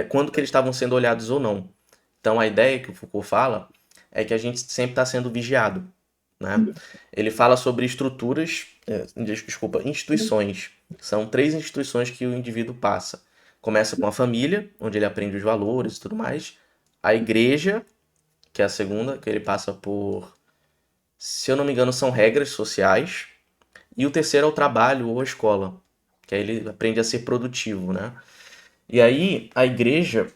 quando que eles estavam sendo olhados ou não. Então a ideia que o Foucault fala é que a gente sempre está sendo vigiado, né? Ele fala sobre instituições. São 3 instituições que o indivíduo passa. Começa com a família, onde ele aprende os valores e tudo mais. A igreja, que é a segunda, que ele passa por, se eu não me engano, são regras sociais. E o terceiro é o trabalho ou a escola, que aí ele aprende a ser produtivo, né? E aí a igreja,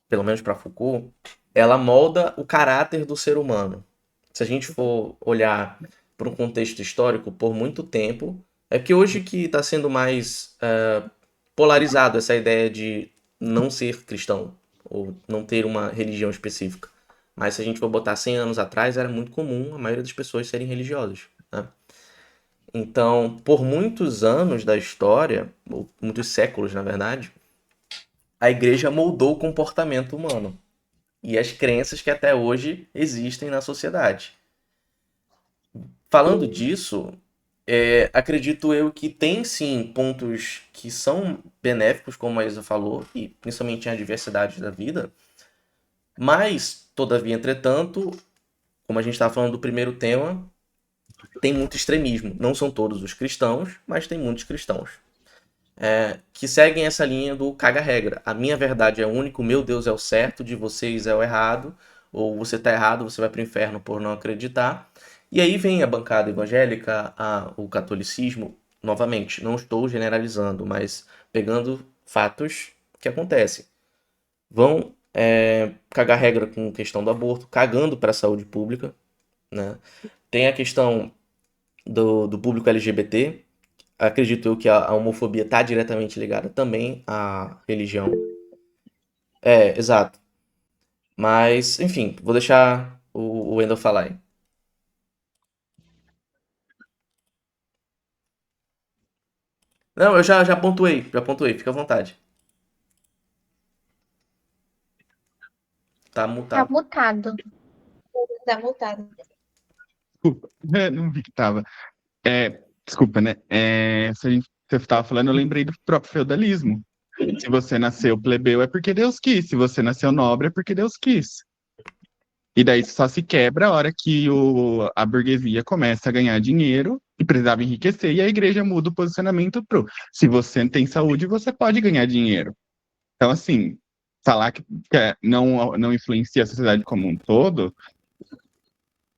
pelo menos para Foucault, ela molda o caráter do ser humano. Se a gente for olhar para um contexto histórico por muito tempo, é que hoje que está sendo mais polarizado essa ideia de não ser cristão ou não ter uma religião específica. Mas se a gente for botar 100 anos atrás, era muito comum a maioria das pessoas serem religiosas, né? Então, por muitos anos da história, ou muitos séculos na verdade, a igreja moldou o comportamento humano e as crenças que até hoje existem na sociedade. Falando disso, acredito eu que tem sim pontos que são benéficos, como a Isa falou, e principalmente em adversidades da vida, mas, todavia, entretanto, como a gente estava falando do primeiro tema, tem muito extremismo. Não são todos os cristãos, mas tem muitos cristãos que seguem essa linha do caga-regra. A minha verdade é única, o meu Deus é o certo, de vocês é o errado, ou você está errado, você vai para o inferno por não acreditar. E aí vem a bancada evangélica, o catolicismo, novamente, não estou generalizando, mas pegando fatos que acontecem. Vão cagar regra com questão do aborto, cagando para a saúde pública, né? Tem a questão do público LGBT. Acredito eu que a homofobia está diretamente ligada também à religião. Exato. Mas, enfim, vou deixar o Wendel falar aí. Não, eu já pontuei, fica à vontade. Tá
Tá
mutado.
mutado.
Tá multado.
Desculpa, não vi que tava. Desculpa, né? Se você estava falando, eu lembrei do próprio feudalismo. Se você nasceu plebeu é porque Deus quis, se você nasceu nobre é porque Deus quis. E daí só se quebra a hora que a burguesia começa a ganhar dinheiro e precisava enriquecer, e a igreja muda o posicionamento pro se você tem saúde, você pode ganhar dinheiro. Então, assim, falar que não influencia a sociedade como um todo,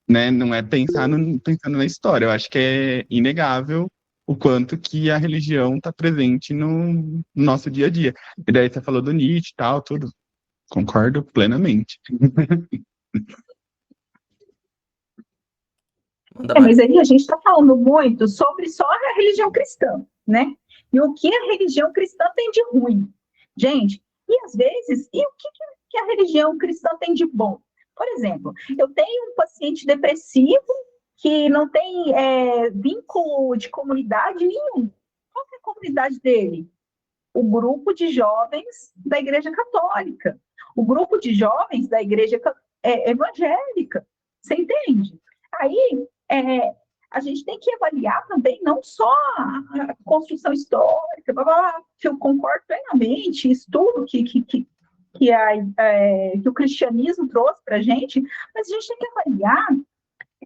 né, não é pensando na história. Eu acho que é inegável o quanto que a religião está presente no nosso dia a dia. E daí você falou do Nietzsche e tal, tudo. Concordo plenamente.
Manda
Mas
mais.
aí a gente está falando muito sobre só a religião cristã, né? E o que a religião cristã tem de ruim. Gente, e às vezes, e o que a religião cristã tem de bom? Por exemplo, eu tenho um paciente depressivo que não tem vínculo de comunidade nenhum. Qual que é a comunidade dele? O grupo de jovens da Igreja Católica, o grupo de jovens da Igreja Evangélica. Você entende? Aí a gente tem que avaliar também não só a construção histórica, blá, blá, blá, que eu concordo plenamente, isso tudo que o cristianismo trouxe para a gente, mas a gente tem que avaliar,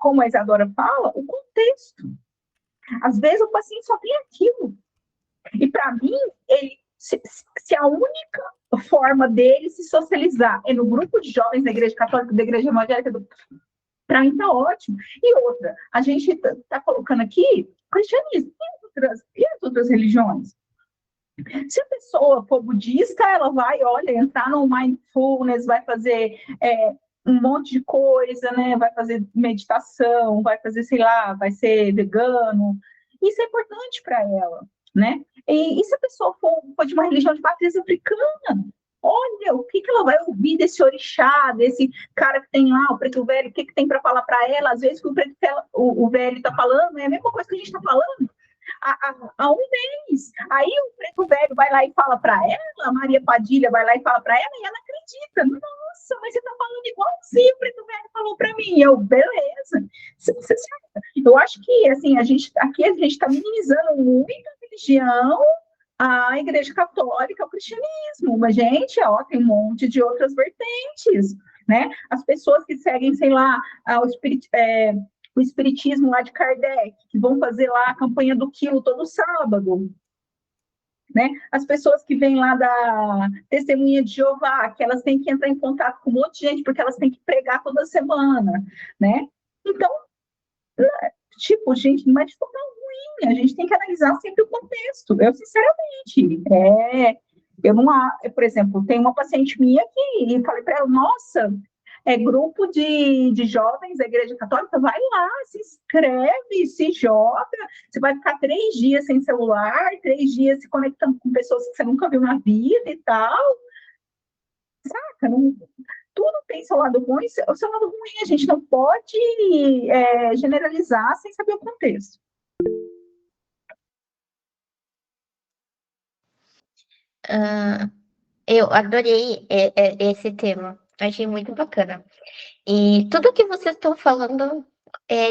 como a Isadora fala, o contexto. Às vezes o paciente só tem aquilo. E para mim, se a única forma dele se socializar é no grupo de jovens da Igreja Católica, da Igreja Evangélica, para mim está ótimo. E outra, a gente está colocando aqui cristianismo. E as outras religiões? Se a pessoa for budista, ela vai, olha, entrar no mindfulness, vai fazer um monte de coisa, né? Vai fazer meditação, vai fazer, sei lá, vai ser vegano. Isso é importante para ela, né? E se a pessoa for de uma religião de matriz africana, olha, o que ela vai ouvir desse orixá, desse cara que tem lá, o preto velho, o que tem para falar para ela? Às vezes o velho está falando é a mesma coisa que a gente está falando há um mês. Aí o preto velho vai lá e fala para ela, a Maria Padilha vai lá e fala para ela, e ela acredita. Nossa, mas você está falando igualzinho o preto velho falou para mim. Eu, beleza. Eu acho que assim, aqui a gente está minimizando muito a religião, a Igreja Católica, o cristianismo. Mas, gente, tem um monte de outras vertentes, né? As pessoas que seguem, sei lá, o espiritismo lá de Kardec, que vão fazer lá a campanha do quilo todo sábado, né? As pessoas que vêm lá da Testemunha de Jeová, que elas têm que entrar em contato com um monte de gente, porque elas têm que pregar toda semana, né? Então, tipo, gente, não é de forma ruim, a gente tem que analisar sempre o contexto. Eu, sinceramente, eu não, por exemplo, tem uma paciente minha que falei para ela, nossa, grupo de jovens da Igreja Católica, vai lá, se inscreve, se joga, você vai ficar 3 dias sem celular, 3 dias se conectando com pessoas que você nunca viu na vida e tal, saca? Tudo tem seu lado bom e seu lado ruim, a gente não pode generalizar sem saber o contexto.
Eu adorei esse tema, achei muito bacana. E tudo que vocês estão falando,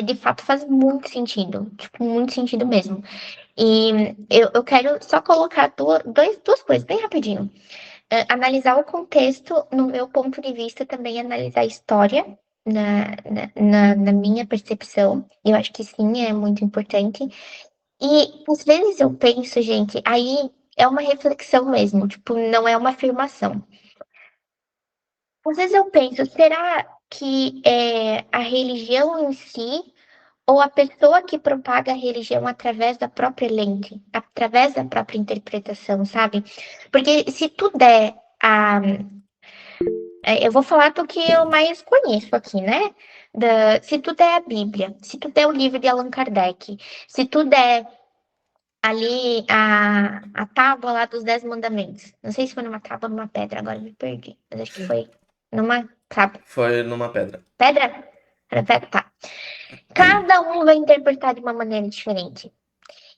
de fato, faz muito sentido, tipo, muito sentido mesmo. E eu quero só colocar duas coisas bem rapidinho. Analisar o contexto, no meu ponto de vista, também analisar a história, na minha percepção. Eu acho que sim, é muito importante. E às vezes eu penso, gente, aí é uma reflexão mesmo, tipo, não é uma afirmação. Às vezes eu penso, será que é a religião em si ou a pessoa que propaga a religião através da própria lente, através da própria interpretação, sabe? Porque se tu der eu vou falar do que eu mais conheço aqui, né? Se tu der a Bíblia, se tu der o livro de Allan Kardec, se tu der ali a tábua lá dos 10 mandamentos. Não sei se foi numa tábua ou numa pedra, agora me perdi. Mas acho que foi numa tábua.
Foi numa pedra.
Pedra? Era pedra? Tá. Cada um vai interpretar de uma maneira diferente.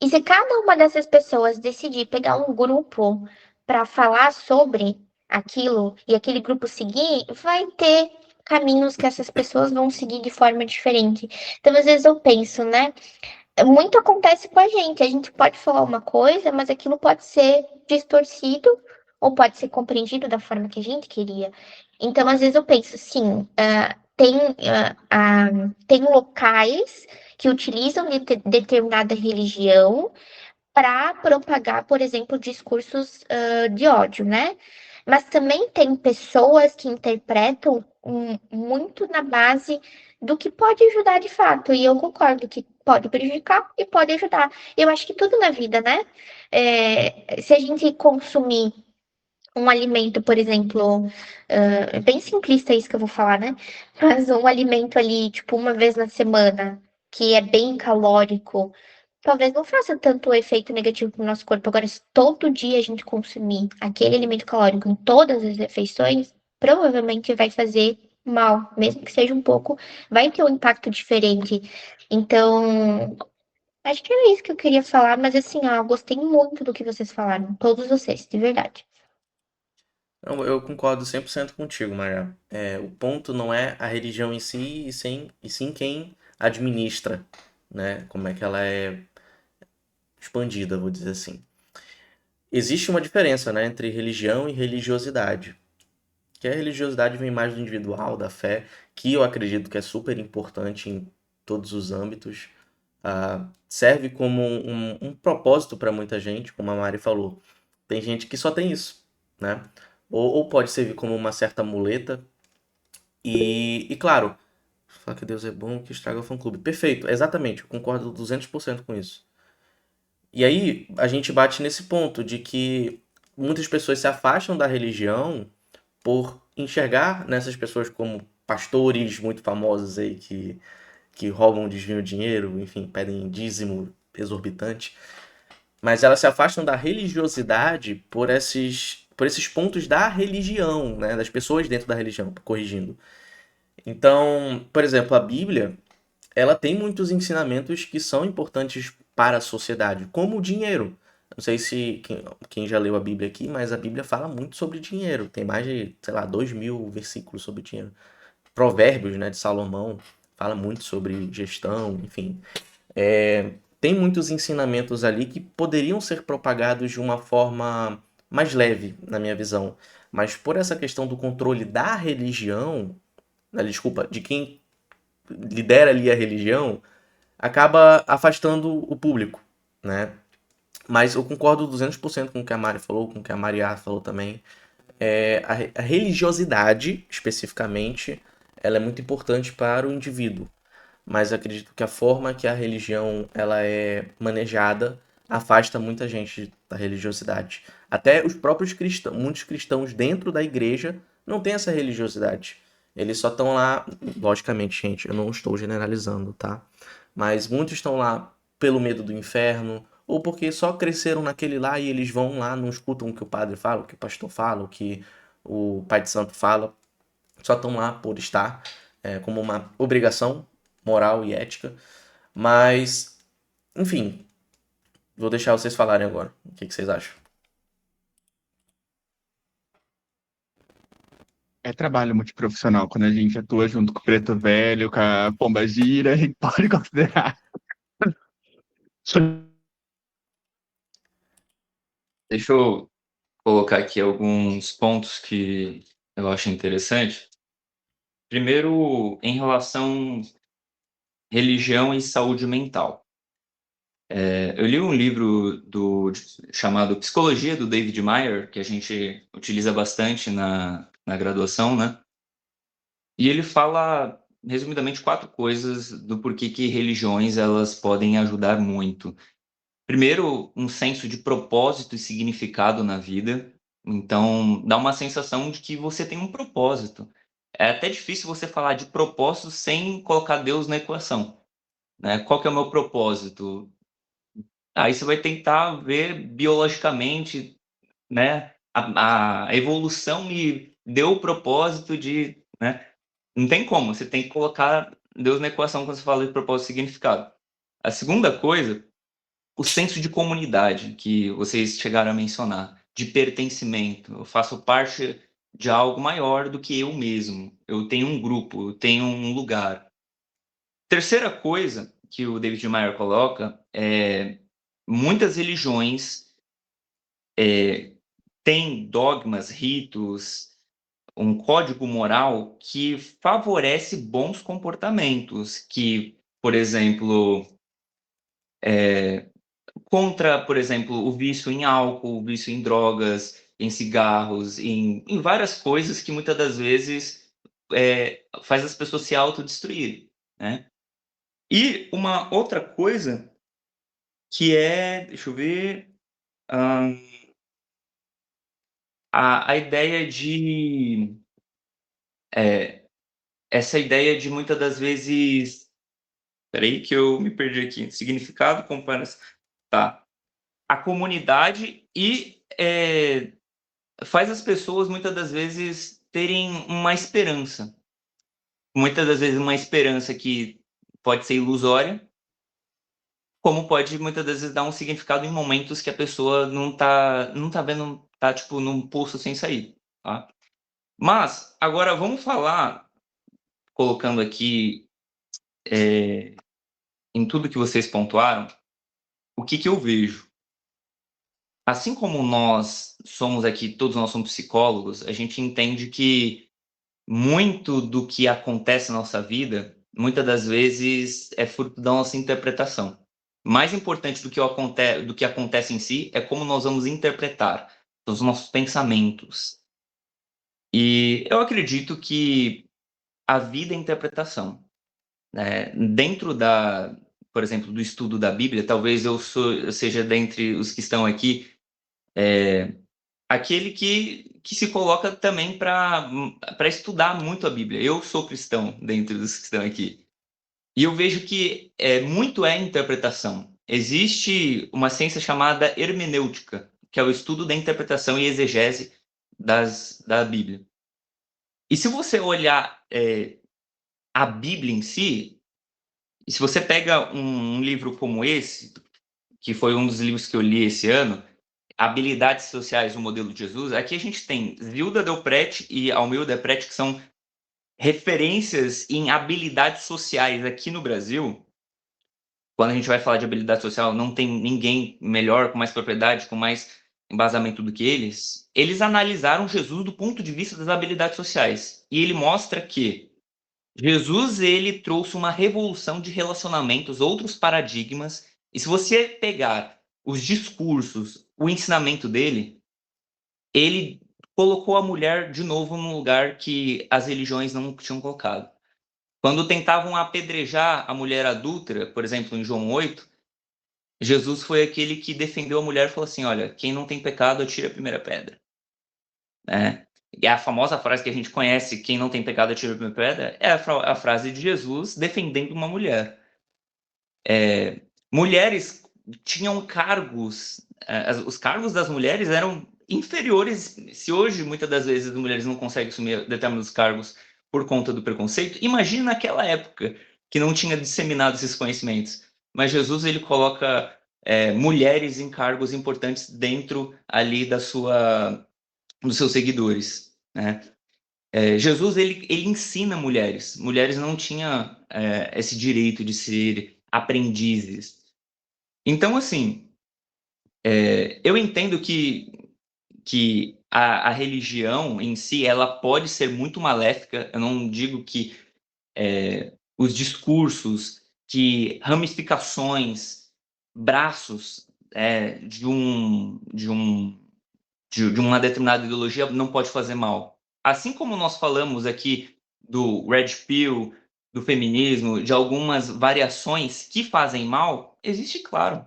E se cada uma dessas pessoas decidir pegar um grupo para falar sobre aquilo e aquele grupo seguir, vai ter caminhos que essas pessoas vão seguir de forma diferente. Então, às vezes eu penso, né? Muito acontece com a gente pode falar uma coisa, mas aquilo pode ser distorcido ou pode ser compreendido da forma que a gente queria. Então, às vezes eu penso, sim, tem locais que utilizam determinada religião para propagar, por exemplo, discursos de ódio, né? Mas também tem pessoas que interpretam muito na base do que pode ajudar de fato. E eu concordo que pode prejudicar e pode ajudar. Eu acho que tudo na vida, né? Se a gente consumir um alimento, por exemplo, é bem simplista isso que eu vou falar, né? Mas um alimento ali, tipo, uma vez na semana, que é bem calórico, talvez não faça tanto efeito negativo pro nosso corpo. Agora, se todo dia a gente consumir aquele alimento calórico em todas as refeições, provavelmente vai fazer mal, mesmo que seja um pouco, vai ter um impacto diferente. Então, acho que era isso que eu queria falar, mas assim, ó, eu gostei muito do que vocês falaram, todos vocês, de verdade.
Não, eu concordo 100% contigo, Maria. O ponto não é a religião em si, e sim quem administra, né? Como é que ela é expandida, vou dizer assim. Existe uma diferença, né, entre religião e religiosidade. Que a religiosidade vem mais do individual, da fé, que eu acredito que é super importante em todos os âmbitos. Serve como um propósito para muita gente, como a Mari falou. Tem gente que só tem isso, né? Ou pode servir como uma certa muleta. E claro, falar que Deus é bom que estraga o fã-clube. Perfeito, exatamente, eu concordo 200% com isso. E aí a gente bate nesse ponto de que muitas pessoas se afastam da religião por enxergar nessas pessoas como pastores muito famosos aí que roubam, desviam dinheiro, enfim, pedem dízimo exorbitante, mas elas se afastam da religiosidade por esses pontos da religião, né, das pessoas dentro da religião, corrigindo. Então, por exemplo, a Bíblia, ela tem muitos ensinamentos que são importantes para a sociedade, como o dinheiro. Não sei se quem já leu a Bíblia aqui, mas a Bíblia fala muito sobre dinheiro. Tem mais de, sei lá, 2.000 versículos sobre dinheiro. Provérbios, né, de Salomão, fala muito sobre gestão, enfim. Tem muitos ensinamentos ali que poderiam ser propagados de uma forma mais leve, na minha visão. Mas por essa questão do controle da religião, desculpa, de quem lidera ali a religião, acaba afastando o público, né? Mas eu concordo 200% com o que a Mari falou, com o que a Maria falou também. A religiosidade, especificamente, ela é muito importante para o indivíduo. Mas acredito que a forma que a religião ela é manejada afasta muita gente da religiosidade. Até os próprios cristãos, muitos cristãos dentro da igreja não têm essa religiosidade. Eles só estão lá, logicamente, gente, eu não estou generalizando, tá? Mas muitos estão lá pelo medo do inferno, ou porque só cresceram naquele lá e eles vão lá, não escutam o que o padre fala, o que o pastor fala, o que o pai de santo fala, só estão lá por estar, como uma obrigação moral e ética. Mas, enfim, vou deixar vocês falarem agora. O que vocês acham?
É trabalho multiprofissional quando a gente atua junto com o Preto Velho, com a Pomba Gira, a gente pode considerar.
Deixa eu colocar aqui alguns pontos que eu acho interessante. Primeiro, em relação religião e saúde mental. Eu li um livro chamado Psicologia, do David Meyer, que a gente utiliza bastante na graduação, né? E ele fala, resumidamente, 4 coisas do porquê que religiões elas podem ajudar muito. Primeiro, um senso de propósito e significado na vida. Então, dá uma sensação de que você tem um propósito. É até difícil você falar de propósito sem colocar Deus na equação, né? Qual que é o meu propósito? Aí você vai tentar ver biologicamente, né? A evolução me deu o propósito de, né? Não tem como, você tem que colocar Deus na equação quando você fala de propósito e significado. A segunda coisa, o senso de comunidade que vocês chegaram a mencionar, de pertencimento. Eu faço parte de algo maior do que eu mesmo. Eu tenho um grupo, eu tenho um lugar. Terceira coisa que o David Meyer coloca é muitas religiões têm dogmas, ritos, um código moral que favorece bons comportamentos, que, por exemplo, contra, por exemplo, o vício em álcool, o vício em drogas, em cigarros, em várias coisas que muitas das vezes faz as pessoas se autodestruírem, né? E uma outra coisa que deixa eu ver, a ideia de essa ideia de muitas das vezes, peraí que eu me perdi aqui, significado, comparação, tá? A comunidade e faz as pessoas muitas das vezes terem uma esperança, muitas das vezes uma esperança que pode ser ilusória, como pode muitas das vezes dar um significado em momentos que a pessoa não tá vendo, tá tipo num poço sem sair, tá? Mas agora vamos falar, colocando aqui em tudo que vocês pontuaram, o que eu vejo. Assim como nós somos aqui, todos nós somos psicólogos, a gente entende que muito do que acontece na nossa vida, muitas das vezes é fruto da nossa interpretação. Mais importante do que acontece em si é como nós vamos interpretar os nossos pensamentos. E eu acredito que a vida é interpretação, né? Dentro por exemplo, do estudo da Bíblia, talvez eu seja dentre os que estão aqui aquele que se coloca também para estudar muito a Bíblia. Eu sou cristão dentre os que estão aqui. E eu vejo que muito é interpretação. Existe uma ciência chamada hermenêutica, que é o estudo da interpretação e exegese da Bíblia. E se você olhar a Bíblia em si, e se você pega um livro como esse, que foi um dos livros que eu li esse ano, Habilidades Sociais, o Modelo de Jesus, aqui a gente tem Zilda Delprete e Almir Delprete, que são referências em habilidades sociais aqui no Brasil. Quando a gente vai falar de habilidade social, não tem ninguém melhor, com mais propriedade, com mais embasamento do que eles. Eles analisaram Jesus do ponto de vista das habilidades sociais. E ele mostra que Jesus, ele trouxe uma revolução de relacionamentos, outros paradigmas. E se você pegar os discursos, o ensinamento dele, ele colocou a mulher de novo num lugar que as religiões não tinham colocado. Quando tentavam apedrejar a mulher adúltera, por exemplo, em João 8, Jesus foi aquele que defendeu a mulher e falou assim: olha, quem não tem pecado, atire a primeira pedra. Né? E a famosa frase que a gente conhece, quem não tem pecado, atire a primeira pedra, é a frase de Jesus defendendo uma mulher. Mulheres tinham cargos, os cargos das mulheres eram inferiores. Se hoje, muitas das vezes, as mulheres não conseguem assumir determinados cargos por conta do preconceito, imagine naquela época, que não tinha disseminado esses conhecimentos. Mas Jesus, ele coloca mulheres em cargos importantes dentro ali dos seus seguidores, né? Jesus, ele ensina mulheres. Mulheres não tinham esse direito de ser aprendizes. Então, assim, eu entendo que a religião em si, ela pode ser muito maléfica. Eu não digo que os discursos, que ramificações, braços de uma determinada ideologia não pode fazer mal. Assim como nós falamos aqui do Red Pill, do feminismo, de algumas variações que fazem mal, existe, claro.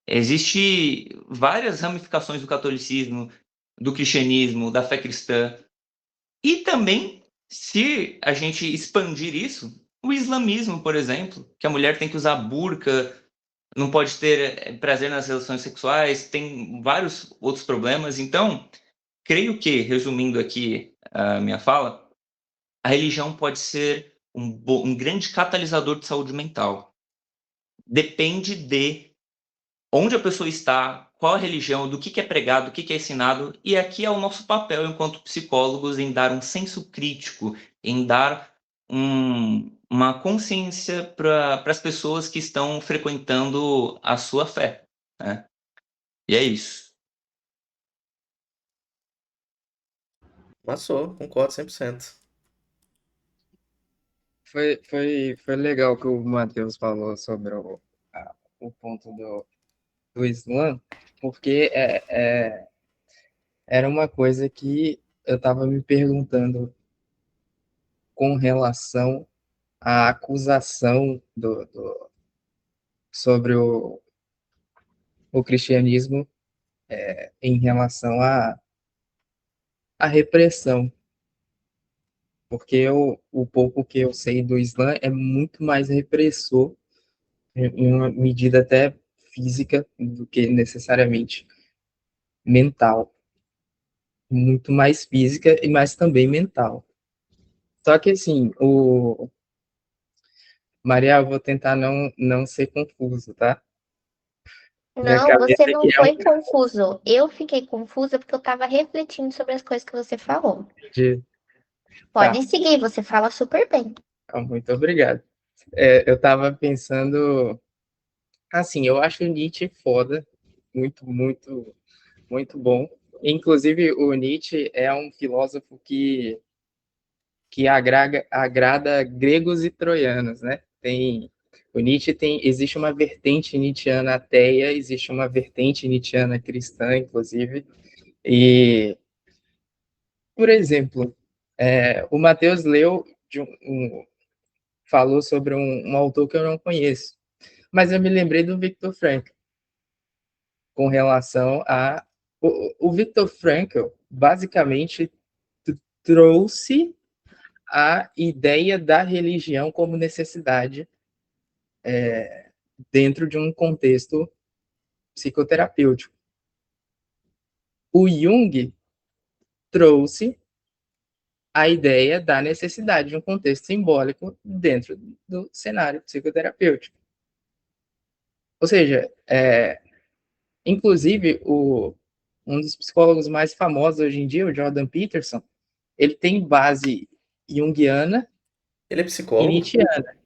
Existe várias ramificações do catolicismo, do cristianismo, da fé cristã. E também, se a gente expandir isso, o islamismo, por exemplo, que a mulher tem que usar burca, não pode ter prazer nas relações sexuais, tem vários outros problemas. Então, creio que, resumindo aqui a minha fala, a religião pode ser um grande catalisador de saúde mental. Depende de onde a pessoa está, qual a religião, do que é pregado, do que é ensinado, e aqui é o nosso papel enquanto psicólogos em dar um senso crítico, em dar uma consciência para as pessoas que estão frequentando a sua fé, né? E é isso.
Passou, concordo 100%.
Foi legal o que o Matheus falou sobre o ponto do Islã, porque era uma coisa que eu estava me perguntando com relação à acusação sobre o cristianismo em relação a repressão, porque o pouco que eu sei do Islã é muito mais repressor, em uma medida até física, do que necessariamente mental. Muito mais física e mais também mental. Só que, assim, Maria, eu vou tentar não ser confuso, tá? Minha
Não,
cabeça
você não
aqui é um
foi confuso. Eu fiquei confusa porque eu estava refletindo sobre as coisas que você falou.
de... Tá,
Pode seguir, você fala super bem.
muito obrigado. Eu tava pensando... Assim, eu acho o Nietzsche foda, muito, muito, muito bom. Inclusive, o Nietzsche é um filósofo que agrada gregos e troianos, né? O Nietzsche existe uma vertente nietzschiana ateia, existe uma vertente nietzschiana cristã, inclusive. E, por exemplo, o Matheus leu falou sobre um autor que eu não conheço, mas eu me lembrei do Viktor Frankl com relação a o Viktor Frankl basicamente trouxe a ideia da religião como necessidade dentro de um contexto psicoterapêutico. O Jung trouxe a ideia da necessidade de um contexto simbólico dentro do cenário psicoterapêutico. Ou seja, inclusive, um dos psicólogos mais famosos hoje em dia, o Jordan Peterson, ele tem base junguiana
Ele é
e
psicólogo?
nietzschiana.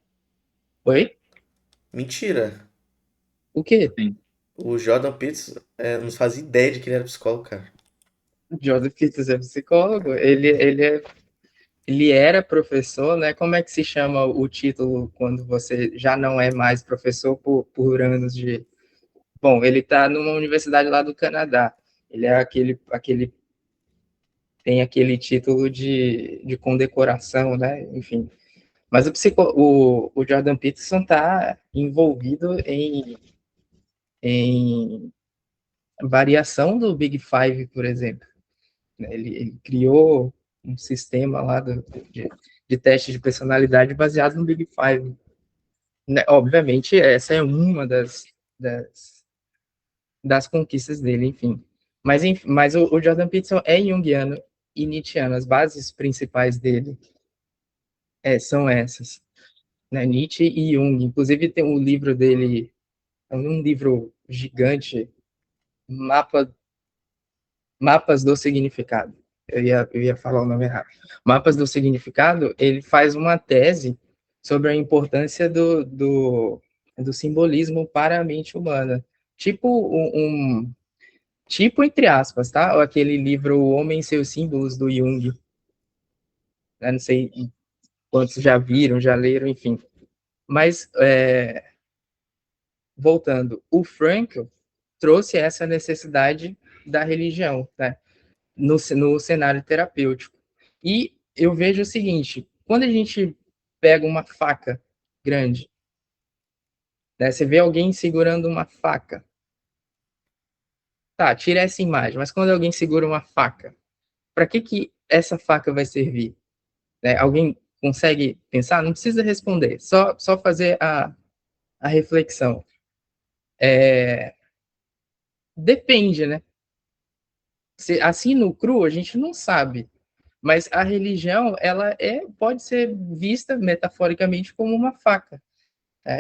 Oi?
Mentira.
O quê?
Sim.
O Jordan Peterson não fazia ideia de que ele era psicólogo, cara.
O Jordan Peterson é psicólogo. Ele era professor, né? Como é que se chama o título quando você já não é mais professor por anos de... Bom, ele está numa universidade lá do Canadá. Ele é tem aquele título de condecoração, né? Enfim. Mas o Jordan Peterson está envolvido em variação do Big Five, por exemplo. Ele criou um sistema lá de teste de personalidade baseado no Big Five. Né? Obviamente, essa é uma das, das conquistas dele, enfim. Mas o Jordan Peterson é junguiano e nietzschiano. As bases principais dele são essas, né? Nietzsche e Jung. Inclusive, tem um livro dele, um livro gigante, Mapa, Mapas do Significado. Eu ia falar o nome errado. Mapas do Significado, ele faz uma tese sobre a importância do simbolismo para a mente humana. Tipo tipo, entre aspas, tá? Aquele livro O Homem e Seus Símbolos, do Jung. Né? Não sei quantos já viram, já leram, enfim. Mas, voltando, o Frankl trouxe essa necessidade da religião, né? No cenário terapêutico. E eu vejo o seguinte, quando a gente pega uma faca grande, né? Você vê alguém segurando uma faca. Tá, tira essa imagem, mas quando alguém segura uma faca, para que essa faca vai servir? Né? Alguém consegue pensar? Não precisa responder, só fazer a reflexão. Depende, né? Assim no cru a gente não sabe, mas a religião ela pode ser vista metaforicamente como uma faca.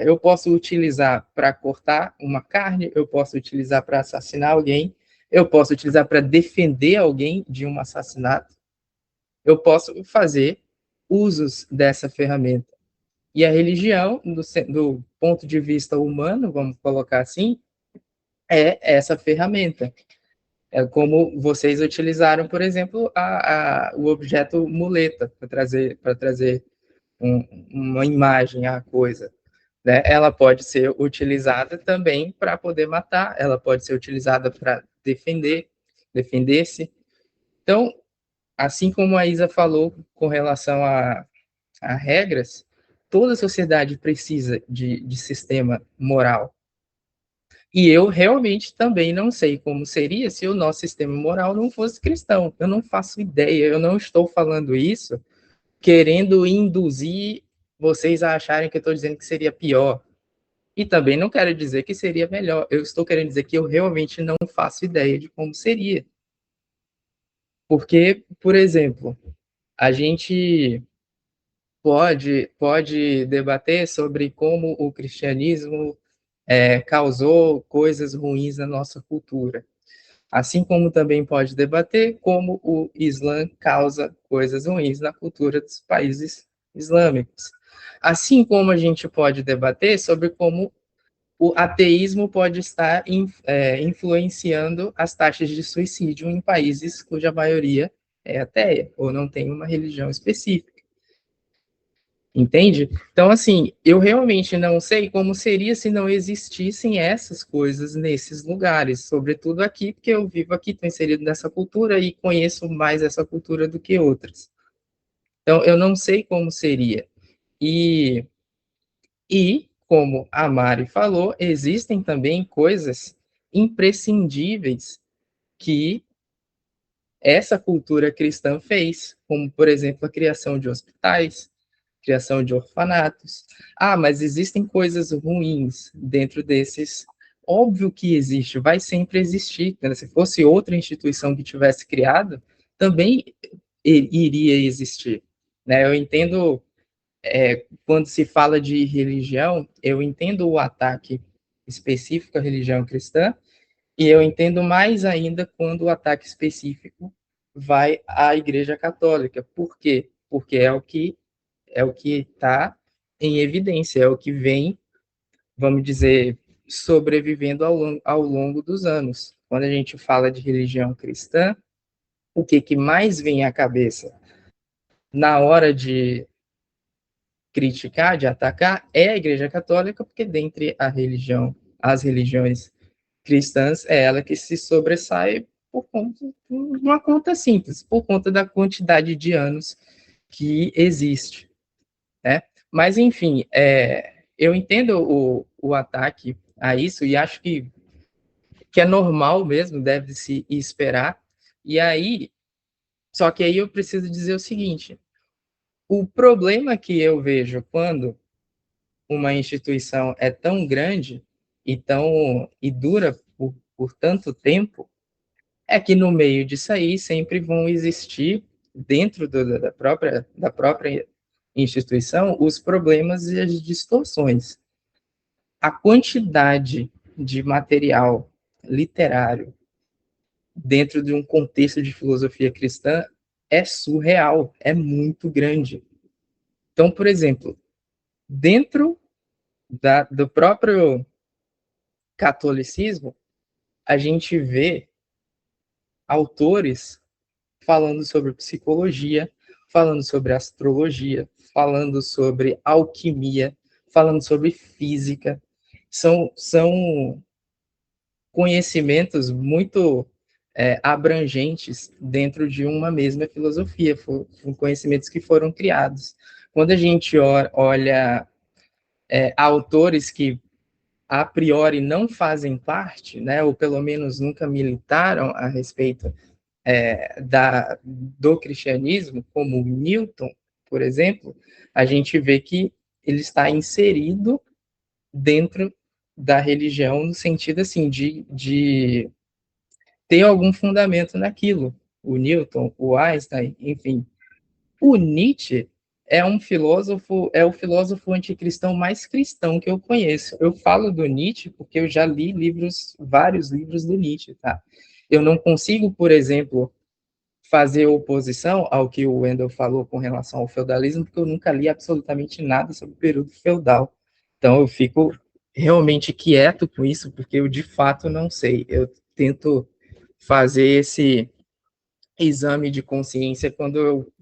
Eu posso utilizar para cortar uma carne, eu posso utilizar para assassinar alguém, eu posso utilizar para defender alguém de um assassinato, eu posso fazer usos dessa ferramenta. E a religião, do ponto de vista humano, vamos colocar assim, é essa ferramenta. É como vocês utilizaram, por exemplo, o objeto muleta para trazer uma imagem à coisa. Né? Ela pode ser utilizada também para poder matar, ela pode ser utilizada para defender-se. Então, assim como a Isa falou com relação a regras, toda sociedade precisa de sistema moral. E eu realmente também não sei como seria se o nosso sistema moral não fosse cristão. Eu não faço ideia, eu não estou falando isso querendo induzir vocês a acharem que eu estou dizendo que seria pior. E também não quero dizer que seria melhor. Eu estou querendo dizer que eu realmente não faço ideia de como seria. Porque, por exemplo, a gente pode debater sobre como o cristianismo causou coisas ruins na nossa cultura. Assim como também pode debater como o Islã causa coisas ruins na cultura dos países islâmicos. Assim como a gente pode debater sobre como o ateísmo pode estar influenciando as taxas de suicídio em países cuja maioria é ateia ou não tem uma religião específica. Entende? Então, assim, eu realmente não sei como seria se não existissem essas coisas nesses lugares, sobretudo aqui, porque eu vivo aqui, estou inserido nessa cultura e conheço mais essa cultura do que outras. Então, eu não sei como seria. E, como a Mari falou, existem também coisas imprescindíveis que essa cultura cristã fez, como, por exemplo, a criação de hospitais, criação de orfanatos. Ah, mas existem coisas ruins dentro desses. Óbvio que existe, vai sempre existir. Né? Se fosse outra instituição que tivesse criado, também iria existir. Né? Eu entendo, quando se fala de religião, eu entendo o ataque específico à religião cristã, e eu entendo mais ainda quando o ataque específico vai à Igreja Católica. Por quê? Porque é o que está em evidência, é o que vem, vamos dizer, sobrevivendo ao longo dos anos. Quando a gente fala de religião cristã, o que mais vem à cabeça na hora de criticar, de atacar, é a Igreja Católica, porque dentre as religiões cristãs, é ela que se sobressai por conta de uma conta simples, por conta da quantidade de anos que existe. Né? Mas, enfim, eu entendo o ataque a isso e acho que é normal mesmo, deve se esperar. E aí, só que aí eu preciso dizer o seguinte: o problema que eu vejo quando uma instituição é tão grande e dura por tanto tempo é que no meio disso aí sempre vão existir dentro da própria instituição os problemas e as distorções. A quantidade de material literário dentro de um contexto de filosofia cristã é surreal, é muito grande. Então, por exemplo, dentro do próprio catolicismo, a gente vê autores falando sobre psicologia, falando sobre astrologia, falando sobre alquimia, falando sobre física. São conhecimentos muito abrangentes dentro de uma mesma filosofia, foram conhecimentos que foram criados. Quando a gente olha autores que a priori não fazem parte, né, ou pelo menos nunca militaram a respeito do cristianismo, como Newton, por exemplo, a gente vê que ele está inserido dentro da religião no sentido assim de ter algum fundamento naquilo. O Newton, o Einstein, enfim. O Nietzsche é o filósofo anticristão mais cristão que eu conheço. Eu falo do Nietzsche porque eu já li vários livros do Nietzsche, tá? Eu não consigo, por exemplo, fazer oposição ao que o Wendell falou com relação ao feudalismo, porque eu nunca li absolutamente nada sobre o período feudal. Então eu fico realmente quieto com isso, porque eu de fato não sei. Eu tento fazer esse exame de consciência quando eu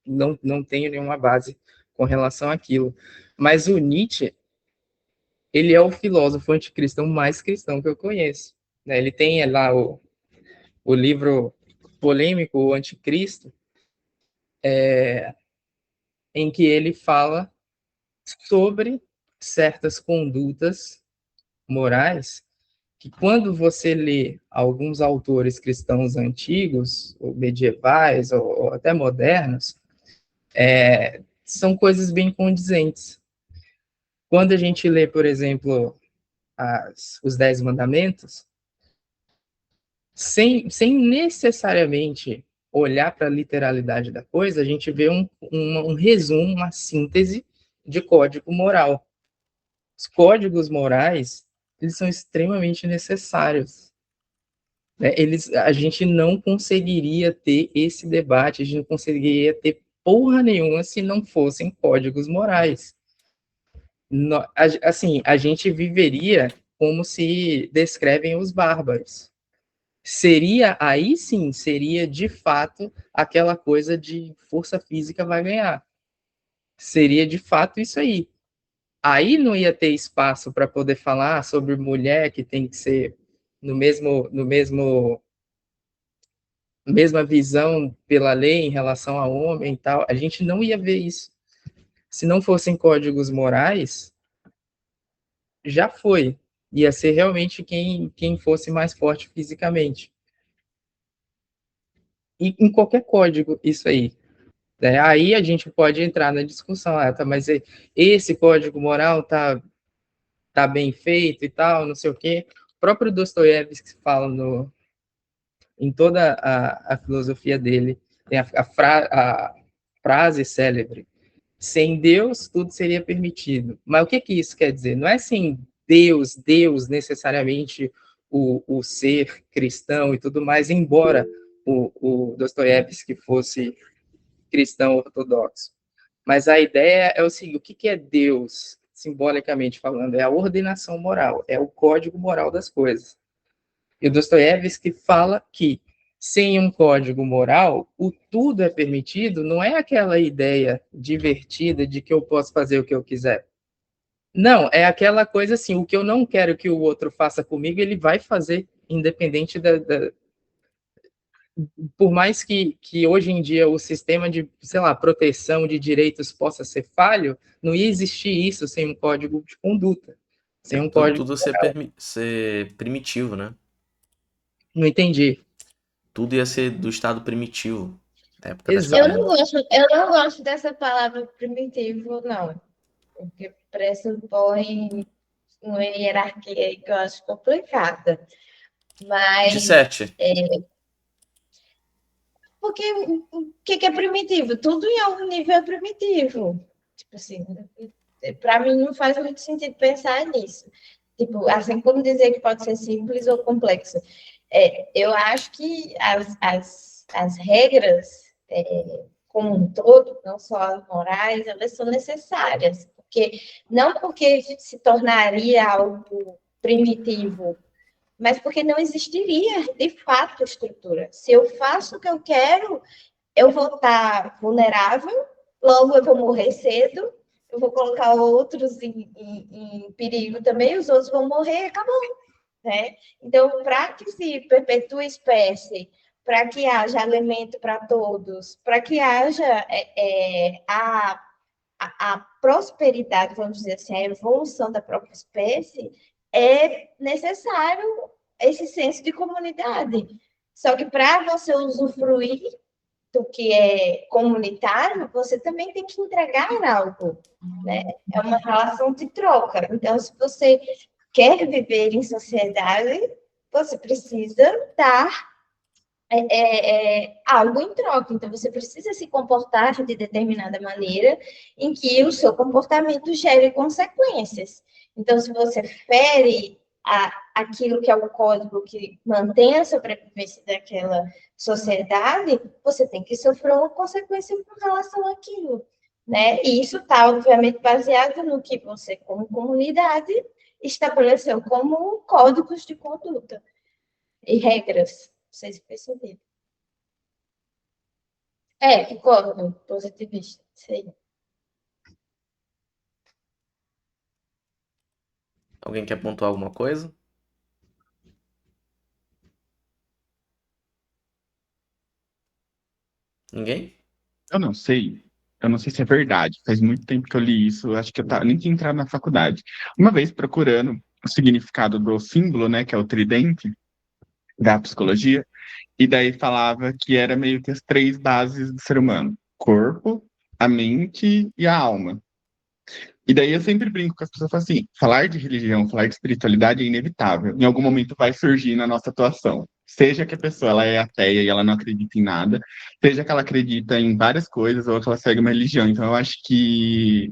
não tenho nenhuma base com relação àquilo. Mas o Nietzsche, ele é o filósofo anticristão mais cristão que eu conheço. Né? Ele tem lá o livro polêmico, o Anticristo, em que ele fala sobre certas condutas morais, que quando você lê alguns autores cristãos antigos, ou medievais, ou até modernos, são coisas bem condizentes. Quando a gente lê, por exemplo, os 10 Mandamentos, sem necessariamente olhar para a literalidade da coisa, a gente vê um resumo, uma síntese de código moral. Os códigos morais, eles são extremamente necessários. Né? A gente não conseguiria ter esse debate, a gente não conseguiria ter porra nenhuma se não fossem códigos morais. Assim, a gente viveria como se descrevem os bárbaros. Aí sim, seria de fato aquela coisa de força física vai ganhar. Seria de fato isso aí. Aí não ia ter espaço para poder falar sobre mulher que tem que ser no mesmo mesma visão pela lei em relação ao homem e tal. A gente não ia ver isso. Se não fossem códigos morais, já foi. Ia ser realmente quem fosse mais forte fisicamente. E em qualquer código, isso aí. Né? Aí a gente pode entrar na discussão, tá, mas esse código moral tá bem feito e tal, não sei o quê. O próprio Dostoiévski fala em toda a filosofia dele, tem a frase célebre, sem Deus tudo seria permitido. Mas o que isso quer dizer? Não é sem Deus necessariamente o ser cristão e tudo mais, embora o Dostoiévski fosse cristão ortodoxo. Mas a ideia é o seguinte: o que é Deus, simbolicamente falando? É a ordenação moral, é o código moral das coisas. E o Dostoiévski fala que sem um código moral, o tudo é permitido, não é aquela ideia divertida de que eu posso fazer o que eu quiser. Não, é aquela coisa assim, o que eu não quero que o outro faça comigo, ele vai fazer, independente por mais que hoje em dia o sistema de, sei lá, proteção de direitos possa ser falho, não ia existir isso sem um código de conduta, sem um código.
Tudo ser primitivo, né?
Não entendi.
Tudo ia ser do estado primitivo. Da época das
Exato.
cavernas.
Eu não gosto dessa palavra primitivo, não. Porque pressupõe uma hierarquia aí que eu acho complicada. Mas.
Disserte.
Porque o que é primitivo? Tudo em algum nível é primitivo. Tipo assim, para mim não faz muito sentido pensar nisso. Tipo, assim como dizer que pode ser simples ou complexo. Eu acho que as regras, como um todo, não só as morais, elas são necessárias. Não porque se tornaria algo primitivo, mas porque não existiria, de fato, estrutura. Se eu faço o que eu quero, eu vou estar vulnerável, logo eu vou morrer cedo, eu vou colocar outros em perigo também, os outros vão morrer, acabou. Né? Então, para que se perpetue a espécie, para que haja alimento para todos, para que haja a prosperidade, vamos dizer assim, a evolução da própria espécie, é necessário esse senso de comunidade. Só que para você usufruir do que é comunitário, você também tem que entregar algo, né? É uma relação de troca. Então, se você quer viver em sociedade, você precisa dar algo em troca. Então, você precisa se comportar de determinada maneira em que o seu comportamento gere consequências. Então, se você fere aquilo que é o código que mantém a sobrevivência daquela sociedade, você tem que sofrer uma consequência com relação àquilo. Né? E isso está, obviamente, baseado no que você, como comunidade, estabeleceu como códigos de conduta e regras. Vocês perceberam. Concordo, positivista, sei.
Alguém quer pontuar alguma coisa? Ninguém?
Eu não sei. Eu não sei se é verdade. Faz muito tempo que eu li isso. Eu acho que eu nem tinha entrado na faculdade. Uma vez procurando o significado do símbolo, né, que é o tridente da psicologia, e daí falava que era meio que as três bases do ser humano: corpo, a mente e a alma. E daí eu sempre brinco com as pessoas, falo assim, falar de religião, falar de espiritualidade é inevitável. Em algum momento vai surgir na nossa atuação. Seja que a pessoa ela é ateia e ela não acredita em nada, seja que ela acredita em várias coisas ou que ela segue uma religião. Então eu acho que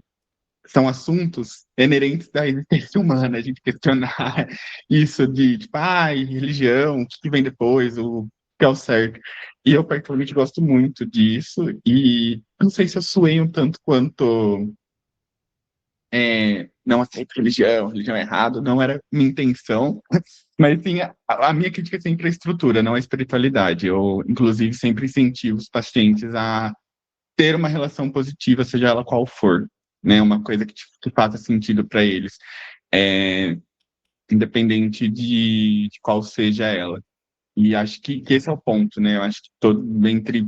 são assuntos inerentes da existência humana, a gente questionar isso de, tipo, religião, o que vem depois, o que é o certo. E eu particularmente gosto muito disso, e não sei se eu suei um tanto quanto não aceito religião, religião é errado, não era minha intenção, mas sim, a minha crítica é sempre a estrutura, não a espiritualidade. Eu, inclusive, sempre incentivo os pacientes a ter uma relação positiva, seja ela qual for, né? Uma coisa que faça sentido para eles, independente de qual seja ela. E acho que esse é o ponto, né? Eu acho que entre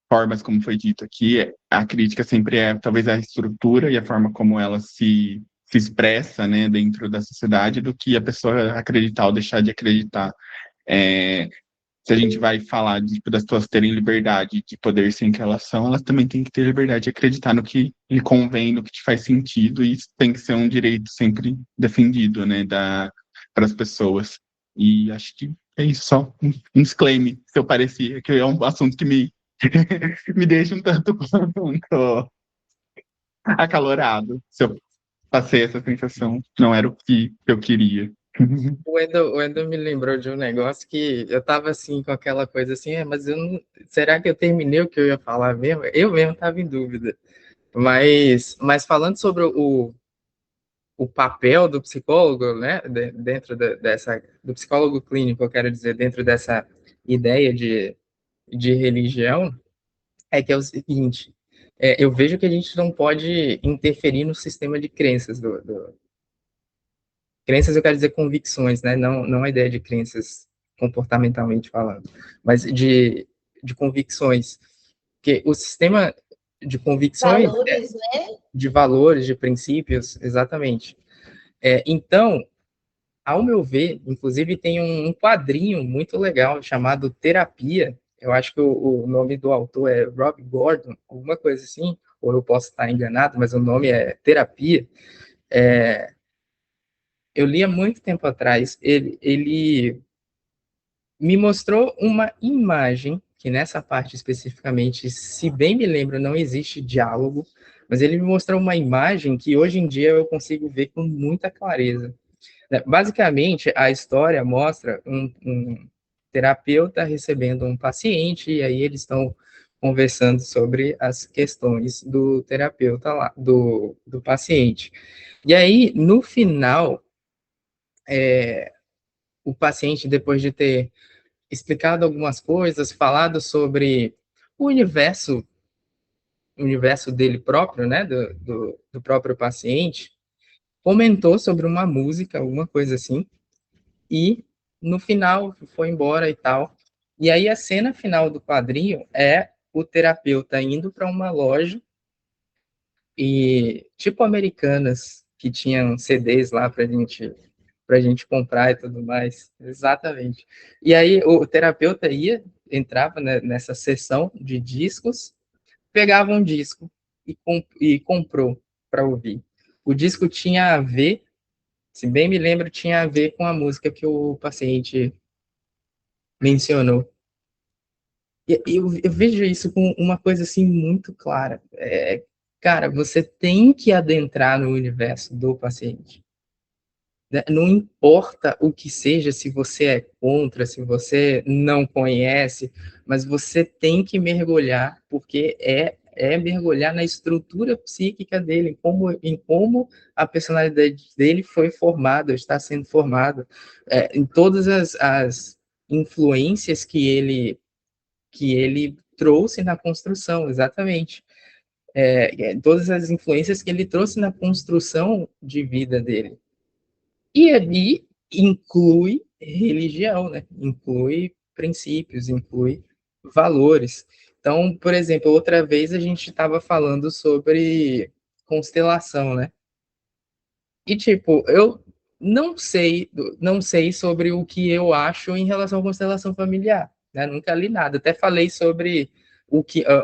formas, como foi dito aqui, a crítica sempre é talvez a estrutura e a forma como ela se expressa, né, dentro da sociedade, do que a pessoa acreditar ou deixar de acreditar. É, se a gente vai falar tipo, das pessoas terem liberdade de poder ser em que elas são, elas também têm que ter liberdade de acreditar no que lhe convém, no que te faz sentido, e isso tem que ser um direito sempre defendido, né, para as pessoas. E acho que é isso, só um disclaimer, se eu parecia, que é um assunto que me deixa um tanto quanto acalorado. Se eu passei essa sensação, não era o que eu queria.
O Wendel me lembrou de um negócio que eu tava assim, com aquela coisa assim, mas eu não, será que eu terminei o que eu ia falar mesmo? Eu mesmo tava em dúvida. Mas falando sobre o papel do psicólogo, né, dentro dessa, do psicólogo clínico, eu quero dizer, dentro dessa ideia de religião, é que é o seguinte, eu vejo que a gente não pode interferir no sistema de crenças crenças eu quero dizer convicções, né? Não a ideia de crenças comportamentalmente falando, mas de convicções. Porque o sistema de convicções,
Valores, né?
de valores, de princípios, exatamente. Então, ao meu ver, inclusive tem um quadrinho muito legal chamado Terapia. Eu acho que o nome do autor é Rob Gordon, alguma coisa assim, ou eu posso estar enganado, mas o nome é Terapia. Eu li há muito tempo atrás. Ele me mostrou uma imagem, que nessa parte especificamente, se bem me lembro, não existe diálogo, mas ele me mostrou uma imagem que hoje em dia eu consigo ver com muita clareza. Basicamente, a história mostra um terapeuta recebendo um paciente, e aí eles estão conversando sobre as questões do terapeuta lá, do paciente. E aí, no final, o paciente, depois de ter explicado algumas coisas, falado sobre o universo dele próprio, né, do próprio paciente, comentou sobre uma música, alguma coisa assim, e no final foi embora e tal. E aí a cena final do quadrinho é o terapeuta indo para uma loja e tipo Americanas que tinham CDs lá para gente comprar e tudo mais. Exatamente. E aí o terapeuta entrava, né, nessa sessão de discos, pegava um disco e comprou para ouvir. O disco tinha a ver, se bem me lembro, tinha a ver com a música que o paciente mencionou. E eu vejo isso com uma coisa assim muito clara. Cara, você tem que adentrar no universo do paciente. Não importa o que seja, se você é contra, se você não conhece, mas você tem que mergulhar, porque é mergulhar na estrutura psíquica dele, em como a personalidade dele foi formada, está sendo formada, em todas as influências que ele trouxe na construção, exatamente. Todas as influências que ele trouxe na construção de vida dele. E ali inclui religião, né? Inclui princípios, inclui valores. Então, por exemplo, outra vez a gente estava falando sobre constelação, né? E tipo, não sei, não sei sobre o que eu acho em relação à constelação familiar, né? Nunca li nada. Até falei sobre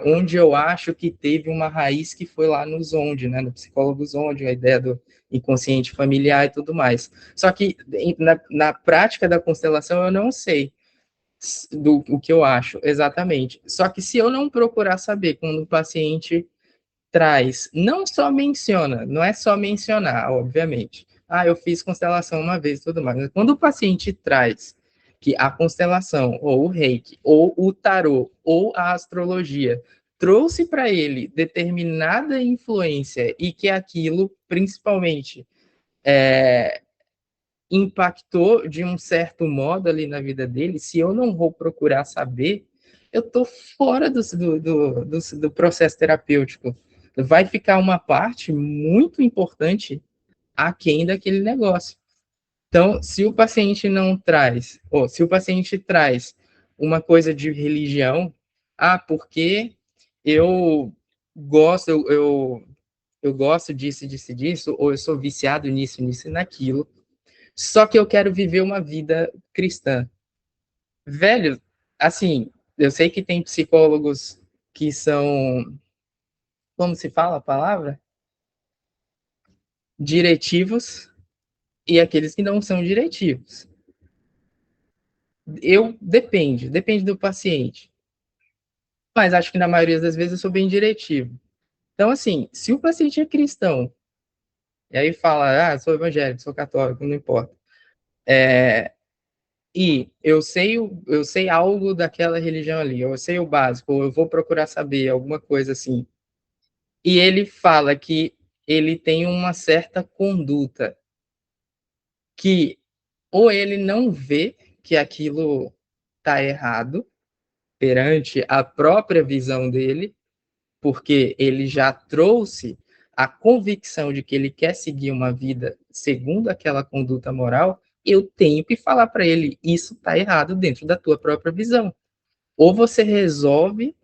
onde eu acho que teve uma raiz que foi lá no Zonde, né? No psicólogo Zonde, a ideia do inconsciente familiar e tudo mais. Só que na prática da constelação eu não sei o que eu acho exatamente. Só que se eu não procurar saber quando o paciente traz, não só menciona, não é só mencionar, obviamente. Ah, eu fiz constelação uma vez e tudo mais. Mas quando o paciente traz que a constelação, ou o reiki, ou o tarô, ou a astrologia, trouxe para ele determinada influência e que aquilo, principalmente, impactou de um certo modo ali na vida dele, se eu não vou procurar saber, eu estou fora do processo terapêutico. Vai ficar uma parte muito importante aquém daquele negócio. Então, se o paciente não traz, ou se o paciente traz uma coisa de religião, porque eu gosto, eu gosto disso, ou eu sou viciado nisso e naquilo, só que eu quero viver uma vida cristã. Velho, assim, eu sei que tem psicólogos que são, como se fala a palavra? Diretivos e aqueles que não são diretivos. Depende do paciente. Mas acho que na maioria das vezes eu sou bem diretivo. Então, assim, se o paciente é cristão, e aí fala, sou evangélico, sou católico, não importa. E eu sei algo daquela religião ali, eu sei o básico, ou eu vou procurar saber alguma coisa assim. E ele fala que ele tem uma certa conduta que ou ele não vê que aquilo está errado perante a própria visão dele, porque ele já trouxe a convicção de que ele quer seguir uma vida segundo aquela conduta moral, eu tenho que falar para ele, isso está errado dentro da tua própria visão. Ou você resolve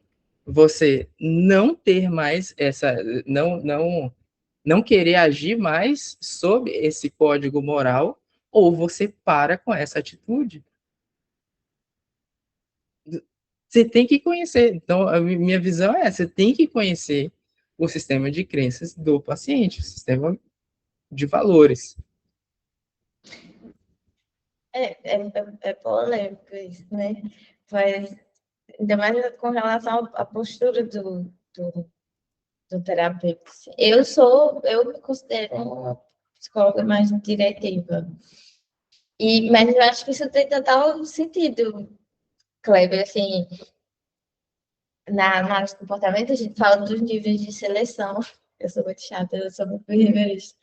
você não ter mais essa, não querer agir mais sob esse código moral, ou você para com essa atitude. Você tem que conhecer. Então, a minha visão é essa: você tem que conhecer o sistema de crenças do paciente, o sistema de valores.
É polêmico isso, né? Mas, ainda mais com relação à postura do terapeuta. Eu me considero uma psicóloga mais diretiva. Mas eu acho que isso tem total sentido, Kleber, assim, na análise do comportamento, a gente fala dos níveis de seleção. Eu sou muito chata, eu sou muito behaviorista.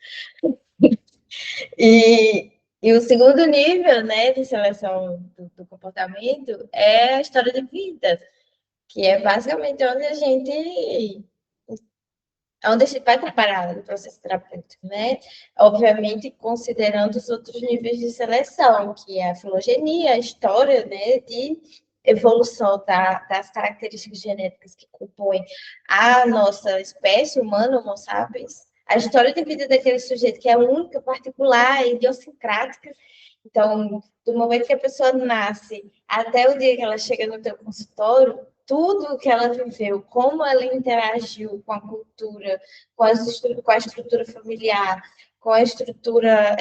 E o segundo nível, né, de seleção do comportamento é a história de vida, que é basicamente onde a gente vai trabalhar no processo terapêutico, né? Obviamente, considerando os outros níveis de seleção, que é a filogenia, a história, né, de evolução das características genéticas que compõem a nossa espécie humana, Homo sapiens, a história de vida daquele sujeito que é única, particular, idiosincrática. Então, do momento que a pessoa nasce até o dia que ela chega no teu consultório, tudo o que ela viveu, como ela interagiu com a cultura, com a estrutura familiar, com a estrutura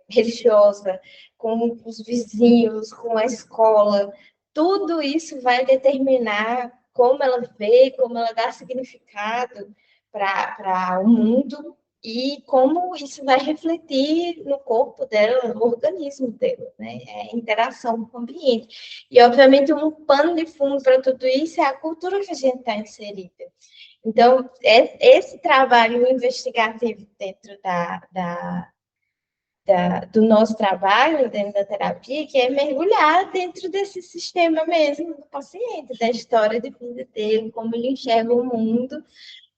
religiosa, com os vizinhos, com a escola, tudo isso vai determinar como ela vê, como ela dá significado para o mundo e como isso vai refletir no corpo dela, no organismo dela, né? É a interação com o ambiente. E, obviamente, um pano de fundo para tudo isso é a cultura que a gente está inserida. Então, esse trabalho investigativo dentro do nosso trabalho, dentro da terapia, que é mergulhar dentro desse sistema mesmo do paciente, da história de vida dele, como ele enxerga o mundo.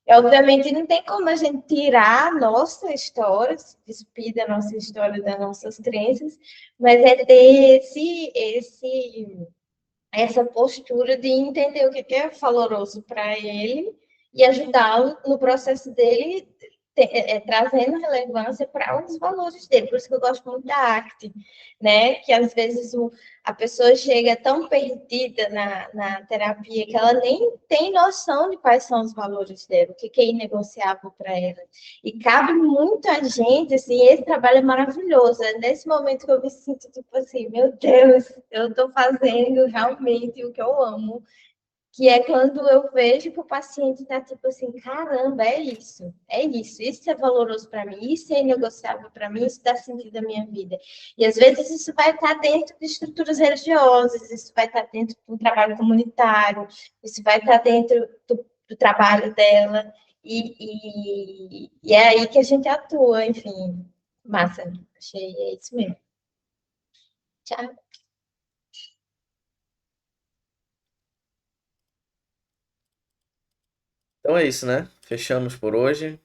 Obviamente, não tem como a gente tirar a nossa história, se despir da nossa história, das nossas crenças, mas é ter essa postura de entender o que é valoroso para ele e ajudá-lo no processo dele trazendo relevância para os valores dele. Por isso que eu gosto muito da ACT, né? Que às vezes a pessoa chega tão perdida na terapia que ela nem tem noção de quais são os valores dela, o que é inegociável para ela. E cabe muito a gente, assim, esse trabalho é maravilhoso. É nesse momento que eu me sinto, tipo assim, meu Deus, eu estou fazendo realmente o que eu amo. Que é quando eu vejo que o paciente está tipo assim, caramba, isso é valoroso para mim, isso é inegociável para mim, isso dá sentido à minha vida. E às vezes isso vai estar dentro de estruturas religiosas, isso vai estar dentro de um trabalho comunitário, isso vai estar dentro do trabalho dela, e é aí que a gente atua, enfim. Massa, achei é isso mesmo. Tchau.
Então é isso, né? Fechamos por hoje.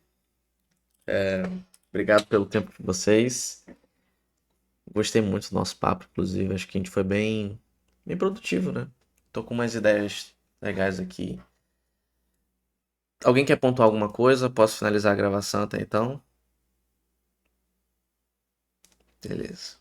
Obrigado pelo tempo de vocês. Gostei muito do nosso papo, inclusive. Acho que a gente foi bem produtivo, né? Tô com umas ideias legais aqui. Alguém quer pontuar alguma coisa? Posso finalizar a gravação até então? Beleza.